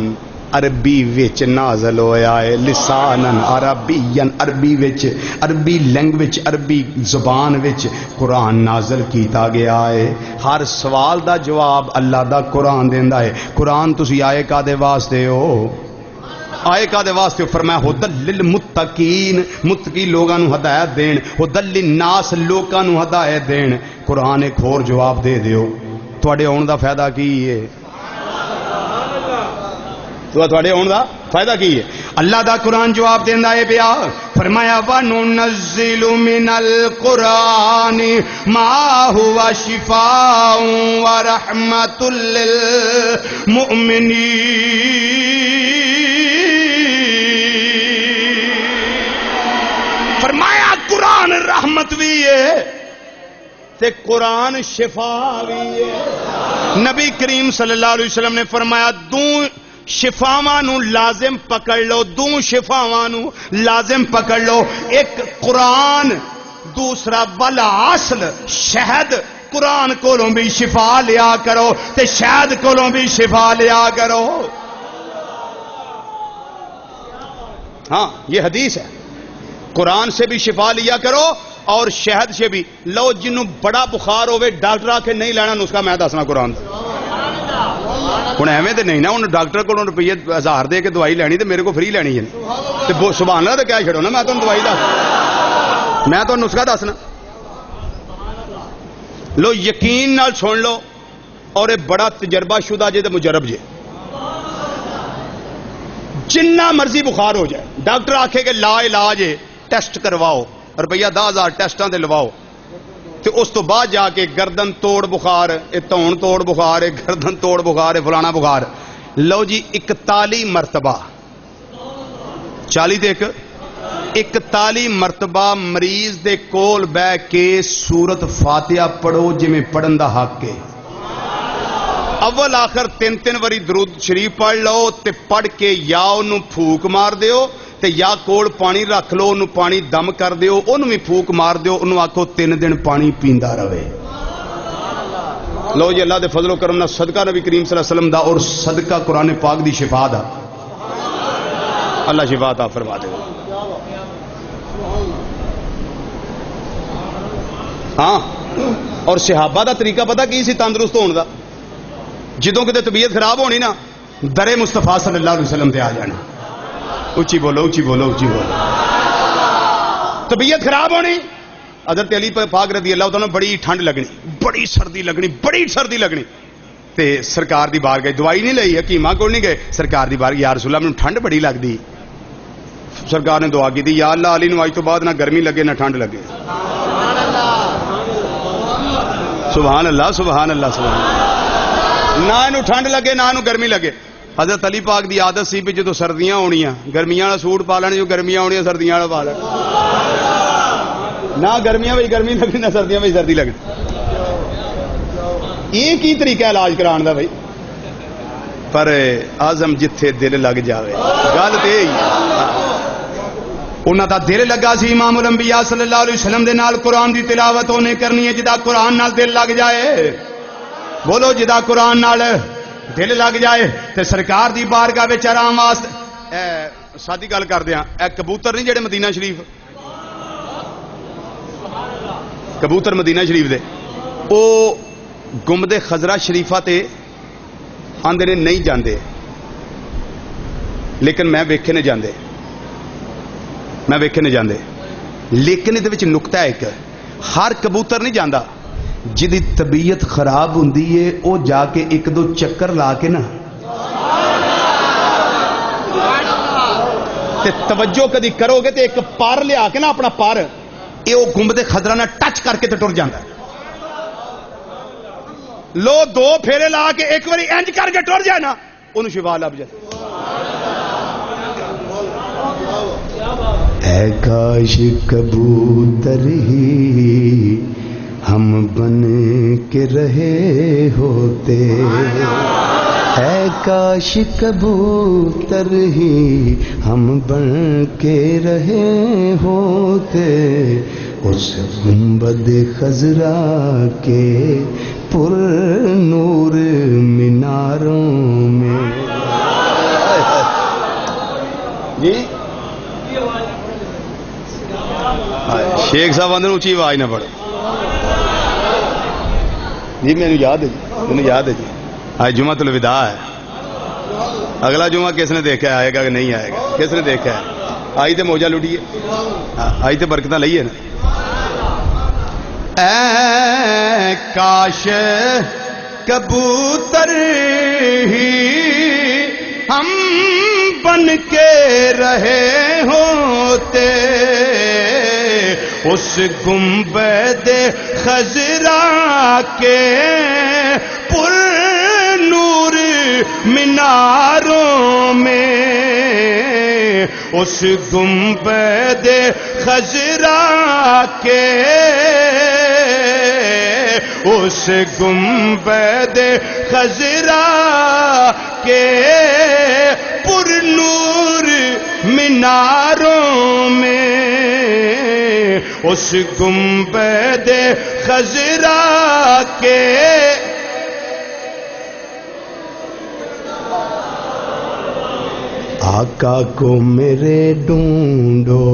عربی وچ نازل ہویا ہے، لسانن عربین، عربی وچ، عربی لینگویج، عربی زبان وچ قرآن نازل کیتا گیا ہے. ہر سوال دا جواب اللہ دا قرآن دیندا ہے. قرآن تسی آئے کادے واسطے ہو؟ آئے کادے واسطے؟ فرمایا ہدل للمتقین، متقی لوگاں نو ہدایت دین، ہدل للناس لوکاں نو ہدایت دین. قرآن ایک اور جواب دے دیو، تواڈے آن دا فائدہ کی ہے؟ تو تھوڑے آن کا فائدہ کی ہے؟ اللہ دا قرآن جواب دینا ہے پیا، فرمایا وَنُنَزِّلُ مِنَ الْقُرْآنِ مَا هُوَ شِفَاءٌ وَرَحْمَةٌ لِّلْمُؤْمِنِينَ۔ فرمایا قرآن رحمت بھی ہے تے قرآن شفا بھی ہے۔ نبی کریم صلی اللہ علیہ وسلم نے فرمایا دوں شفاواں نو لازم پکڑ لو، دوں شفاواں نو لازم پکڑ لو، ایک قرآن، دوسرا والعسل شہد، قرآن کولوں بھی شفا لیا کرو تے شہد کولوں بھی شفا لیا کرو۔ ہاں یہ حدیث ہے، قرآن سے بھی شفا لیا کرو اور شہد سے بھی لو۔ جنوں بڑا بخار ہوئے ڈاکٹر آ کے نہیں لینا نسخہ میں دسنا قرآن دا، ہوں ایویں تو نہیں نا، ہوں ڈاکٹر کو روپیے 1000 دے کے دوائی لینی تو میرے کو فری لینی ہے، تو سبحان اللہ تو کیا چھڑو نا، میں تمہیں دوائی دس، میں تو نسخہ دسنا۔ لو یقین نال سن لو، اور یہ بڑا تجربہ شدہ جے تو مجرب جے، جنہ مرضی بخار ہو جائے ڈاکٹر آکھے کہ لا علاج ہے، ٹیسٹ کرواؤ، روپیہ 10,000 ٹیسٹاں دے لواؤ، تو اس تو بعد جا کے گردن توڑ بخار، تون توڑ بخار ہے، گردن توڑ بخار ہے، فلانا بخار، لو جی 41 مرتبہ 40 تے 41 مرتبہ مریض دے کول بہ کے سورت فاتحہ پڑھو جی میں پڑھن دا حق ہے، اول آخر 3 واری درود شریف پڑھ لو تے پڑھ کے یا انہوں پھوک مار دیو تے یا کول پانی رکھ لو، انہوں پانی دم کر دیو، انہوں بھی پھوک مار دیو، انہوں آکھو 3 دن پانی پیندا رہے۔ لو جی اللہ دے فضل و کرم نہ صدقہ نبی کریم صلی اللہ علیہ وسلم دا اور صدقہ قرآن پاک دی شفا دا، اللہ شفا عطا فرما دے۔ ہاں اور صحابہ دا طریقہ پتہ کی سی تندرست ہون دا؟ جدوں کتے طبیعت خراب ہونی نا، در مصطفیٰ صلی اللہ علیہ وسلم تے آ جانا، اچھی بولو اچھی بولو اچھی بولو۔ طبیعت خراب ہونی، حضرت علی پاک رضی اللہ تعالیٰ بڑی ٹھنڈ لگنی، بڑی سردی لگنی تے سرکار دی بار گئے، دوائی نہیں لئی، حکیمہ کو نہیں گئے، سرکار دی بار گئے، یا رسول اللہ میں ٹھنڈ بڑی لگ دی، سرکار نے دعا کی تھی یا اللہ علی نو آج تو بعد نہ گرمی لگے نہ ٹھنڈ لگے۔ سبحان اللہ سبحان اللہ سبحان اللہ، نہ انہوں ٹھنڈ لگے نہ انہوں گرمی لگے۔ حضرت علی پاک دی عادت سی بھی جدو سردیاں ہونیاں گرمیاں والا سوٹ پا لین، جو گرمیاں ہونیاں سردیاں والا پا لین، نہ گرمیاں بھی گرمی لگنی نہ سردیاں بھی سردی لگنی۔ یہ کی طریقہ علاج کران دا بھائی؟ پر آزم جتھے دل لگ جاوے، گل تے ہی انہاں دا دل لگا سی امام الانبیاء صلی اللہ علیہ وسلم دے نال قرآن دی تلاوت ہونے کرنی ہے، جدا قرآن نال دل لگ جائے، بولو جدا قرآن نال دل لگ جائے تے سرکار دی بارگاہ وچ آرام واسطے سادی گل کردے ہاں، اے کبوتر نہیں جڑے مدینہ شریف، کبوتر مدینہ شریف دے او گنبد خضرا شریفہ تے آندے نے نہیں جاندے، لیکن میں ویکھے نے جاندے، لیکن یہ وچ نقطہ ایک، ہر کبوتر نہیں جاندا، جدی طبیعت خراب ہوندی ہے او جا کے 1-2 چکر لا کے نا تے توجہ کدی کرو گے تے ایک پر لیا کے نا اپنا پر یہ وہ گنبد خضرا نہ ٹچ کر کے تے ٹر جاندا ہے، لو 2 پھیرے لا کے ایک باری انج کر کے ٹر جائے نا انہوں شفا لب جائے۔ اے کاش کبوتر ہی ہم بن کے رہے ہوتے، اے کاش کبوتر ہی ہم بن کے رہے ہوتے، اس گنبد خضرا کے پر نور میناروں میں۔ جی شیخ صاحب آدھے اچھی آواز نہ پڑے جی، مینو یاد ہے جی آج جمعہ الوداع ہے، اگلا جمعہ کس نے دیکھا آئے گا کہ نہیں آئے گا، کس نے دیکھا ہے؟ آئی تے موجہ لٹیے، آئی تے برکتاں لئیے نا۔ اے کاش کبوتر ہی ہم بن کے رہے ہوتے اس گنبد خضرا کے پر نور میناروں میں، اس گنبد خضرا کے، اس گنبد خضرا کے پر نور میناروں میں، اس گنبد خضرا کے آقا کو میرے ڈھونڈو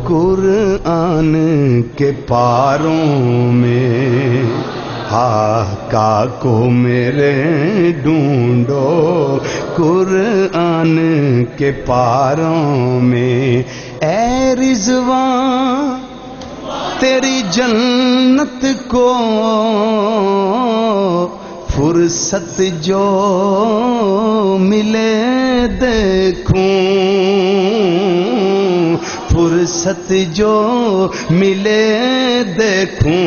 قرآن کے پاروں میں، آقا کو میرے ڈھونڈو قرآن کے پاروں میں، اے رضوان تیری جنت کو فرصت جو ملے دیکھوں، فرصت جو ملے دیکھوں،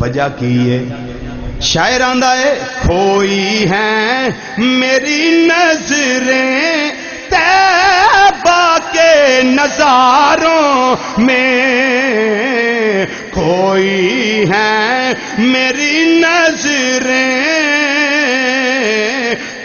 وجہ کی ہے شاعر آندہ ہے کھوئی ہیں میری نظریں طیبہ کے نظاروں میں، کھوئی ہیں میری نظریں،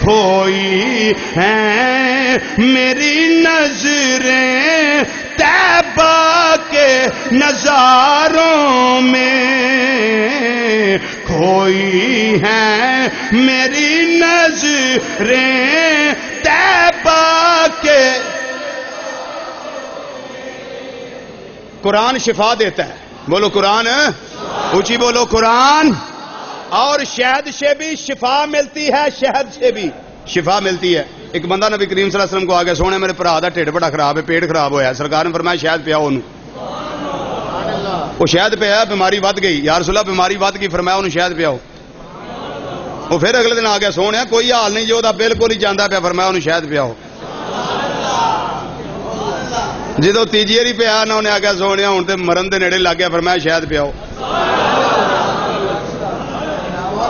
کھوئی ہیں میری نظریں طیبہ کے نظاروں میں، کھوئی ہیں میری نظریں طیبہ کے۔ قرآن شفا دیتا ہے، بولو قرآن، اونچی بولو قرآن۔ اور شہد سے بھی شفا ملتی ہے، شہد سے بھی شفا ملتی ہے۔ ایک بندہ نبی کریم صلی اللہ علیہ وسلم کو آگے سونے میرے بھرا دا ٹھڈ بڑا خراب ہے، پیٹ خراب ہوا ہے، سرکار نے فرمایا شہد پیا انہوں، وہ شہد پیا، بیماری ود گئی، یا رسول اللہ بیماری ود گئی، فرمایا انہوں شہد پیاؤ، وہ پھر اگلے دن آ گیا سونے کوئی حال نہیں جو دا بالکل ہی جانا پیا، فرمایا انہوں شہد پیاؤ، جدو تیجی واری پیا نہ انہیں آ گیا سونے ہوں تو مرن دے نیڑے لگ گیا، فرمایا شہد پیاؤ،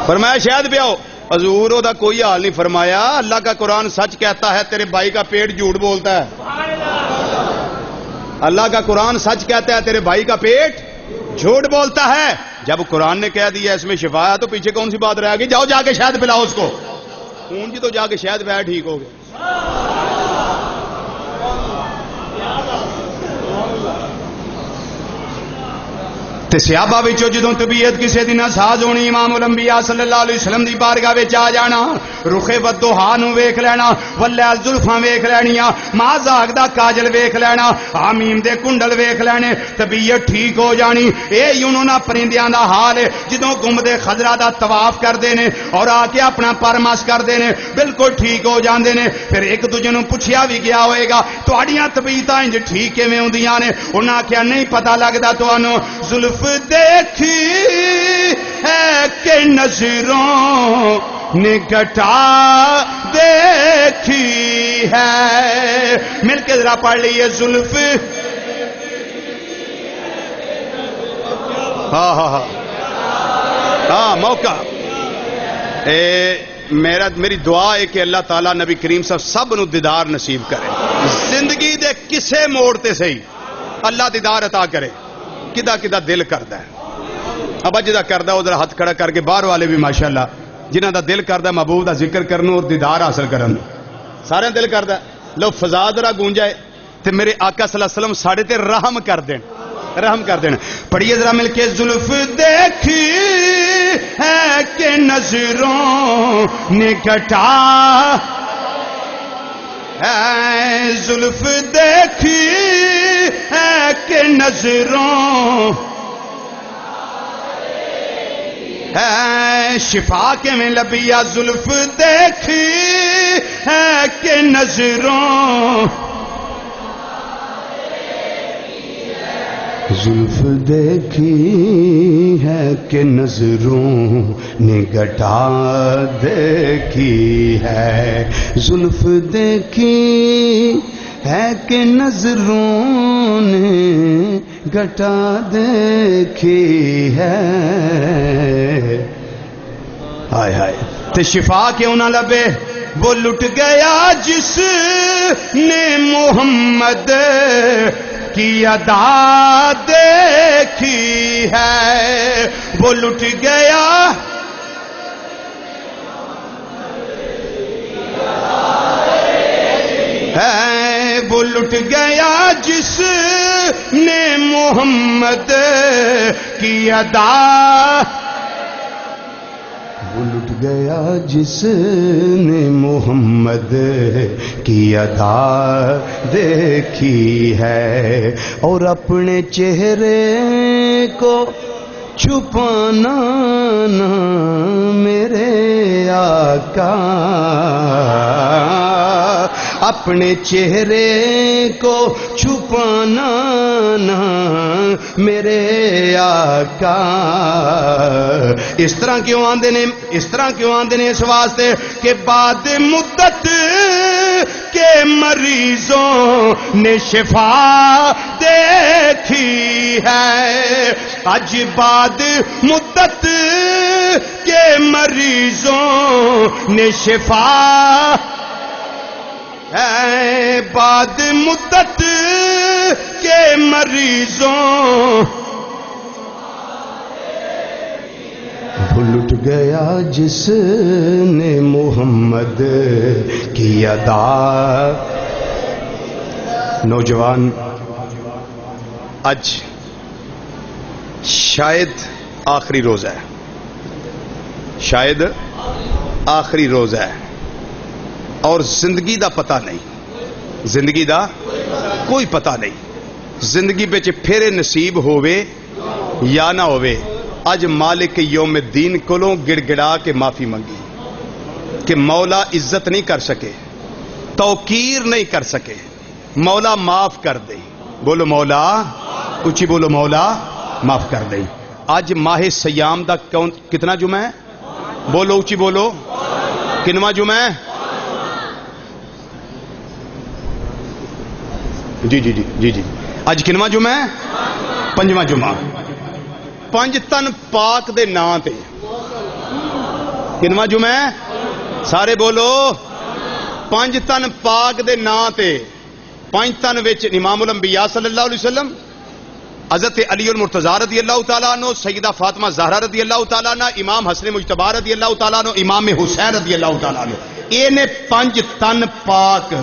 فرمایا شہد پیاؤ، حضور دا کوئی حال نہیں، فرمایا اللہ کا قرآن سچ کہتا ہے تیرے بھائی کا پیٹ جھوٹ بولتا ہے، اللہ کا قرآن سچ کہتا ہے تیرے بھائی کا پیٹ جھوٹ بولتا ہے۔ جب قرآن نے کہہ دیا اس میں شفا ہے تو پیچھے کون سی بات رہ گئی؟ جاؤ جا کے شہد پلاؤ اس کو، خون جی تو جا کے شہد پیا ٹھیک ہو گئے۔ تے صحابہ وچوں جدوں طبیعت کسے دی ناساز ہونی، امام الانبیاء صلی اللہ علیہ وسلم دی بارگاہ وچ آ جانا، رخ والضحیٰ نو ویکھ لینا، واللیل زلفاں ویکھ لینیاں، ما زاغ دا کاجل ویکھ لینا، حمیم دے کنڈل ویکھ لینے، طبیعت ٹھیک ہو جانی۔ اے یونوں نہ پرندیاں دا حال ہے جدوں گنبد خضرا دا طواف کردے نے اور آ کے اپنا پر مس کردے نے، بالکل ٹھیک ہو جاندے نے۔ پھر ایک دوجے نوں پوچھیا بھی گیا ہوئے گا تہاڈیاں طبیعتاں انج ٹھیک کیویں ہوندیاں نے؟ انہاں آکھیا نہیں پتہ لگدا تانوں، زلف دیکھی ہے کہ نظروں نے گٹا دیکھی ہے، مل کے ذرا پڑھ لیے زلف، ہاں ہاں ہاں ہاں موقع۔ میری دعا ہے کہ اللہ تعالیٰ نبی کریم صاحب سب نو دیدار نصیب کرے، زندگی دے کسے موڑ تے صحیح اللہ دیدار عطا کرے۔ کدا کدا دل کردا ہے ابا جدا کردا ادھر ہاتھ کھڑا کر کے، باہر والے بھی ماشاءاللہ جنہاں دا دل کردا محبوب دا ذکر کرنو اور دیدار حاصل کرن، سارے دل کردا لو فضا ذرا گونجائے تے میرے آقا صلی اللہ علیہ وسلم ساڑے تے رحم کر دین، رحم کر دین۔ پڑھیے ذرا مل کے، زلف دیکھی ہے کہ نظروں نے گٹا ہے، زلف دیکھی ہے کہ نظروں ہے، شفا کے میں لبیا زلف دیکھی ہے کہ نظروں، زلف دیکھی ہے کہ نظروں نے گٹا دیکھی ہے، زلف دیکھی ہے کہ نظروں نے گٹا دیکھی ہے۔ ہائے ہائے تے شفا کیوں نہ لبے، وہ لٹ گیا جس نے محمد کی ادا دیکھی ہے، وہ لٹ گیا ہے، وہ لٹ گیا جس نے محمد کی ادا، وہ لٹ گیا جس نے محمد کی ادا دیکھی ہے، اور اپنے چہرے کو چھپانا نہ میرے آقا، اپنے چہرے کو چھپانا نہ میرے آقا۔ اس طرح کیوں آندے نے، اس طرح کیوں آندے نے؟ اس واسطے کہ بعد مدت کے مریضوں نے شفا دیکھی ہے، آج بعد مدت کے مریضوں نے شفا ہے، بعد مدت کے مریضوں، وہ لٹ گیا جس نے محمد کی ادا۔ نوجوان، آج شاید آخری روز ہے، شاید آخری روز ہے، اور زندگی دا پتہ نہیں، زندگی دا کوئی پتہ نہیں، زندگی بچ پھر نصیب ہووے یا نہ ہووے۔ اج مالک یوم الدین کولوں گڑ گڑا کے معافی منگی کہ مولا عزت نہیں کر سکے، توقیر نہیں کر سکے، مولا معاف کر دے۔ بولو مولا، اچھی بولو مولا معاف کر دے۔ اج ماہ سیام دا کتنا جمعہ ہے؟ بولو اچھی بولو، کنواں جمعہ ہے؟ جی جی جی جی جی اج کنواں جمعہ ہے؟ پنجواں جمعہ۔ پنج تن پاک دے نام تے کنواں جمعہ ہے؟ سارے بولو، پنج تن پاک دے نام تے، پنج تن وچ امام الانبیاء صلی اللہ علیہ وسلم، حضرت علی المرتضی رضی اللہ تعالیٰ عنہ، سیدہ فاطمہ زہرا رضی اللہ تعالیٰ عنہ، امام حسن مجتبی رضی اللہ تعالیٰ عنہ، امام حسین رضی اللہ تعالیٰ عنہ، یہ نے پنج تن پاک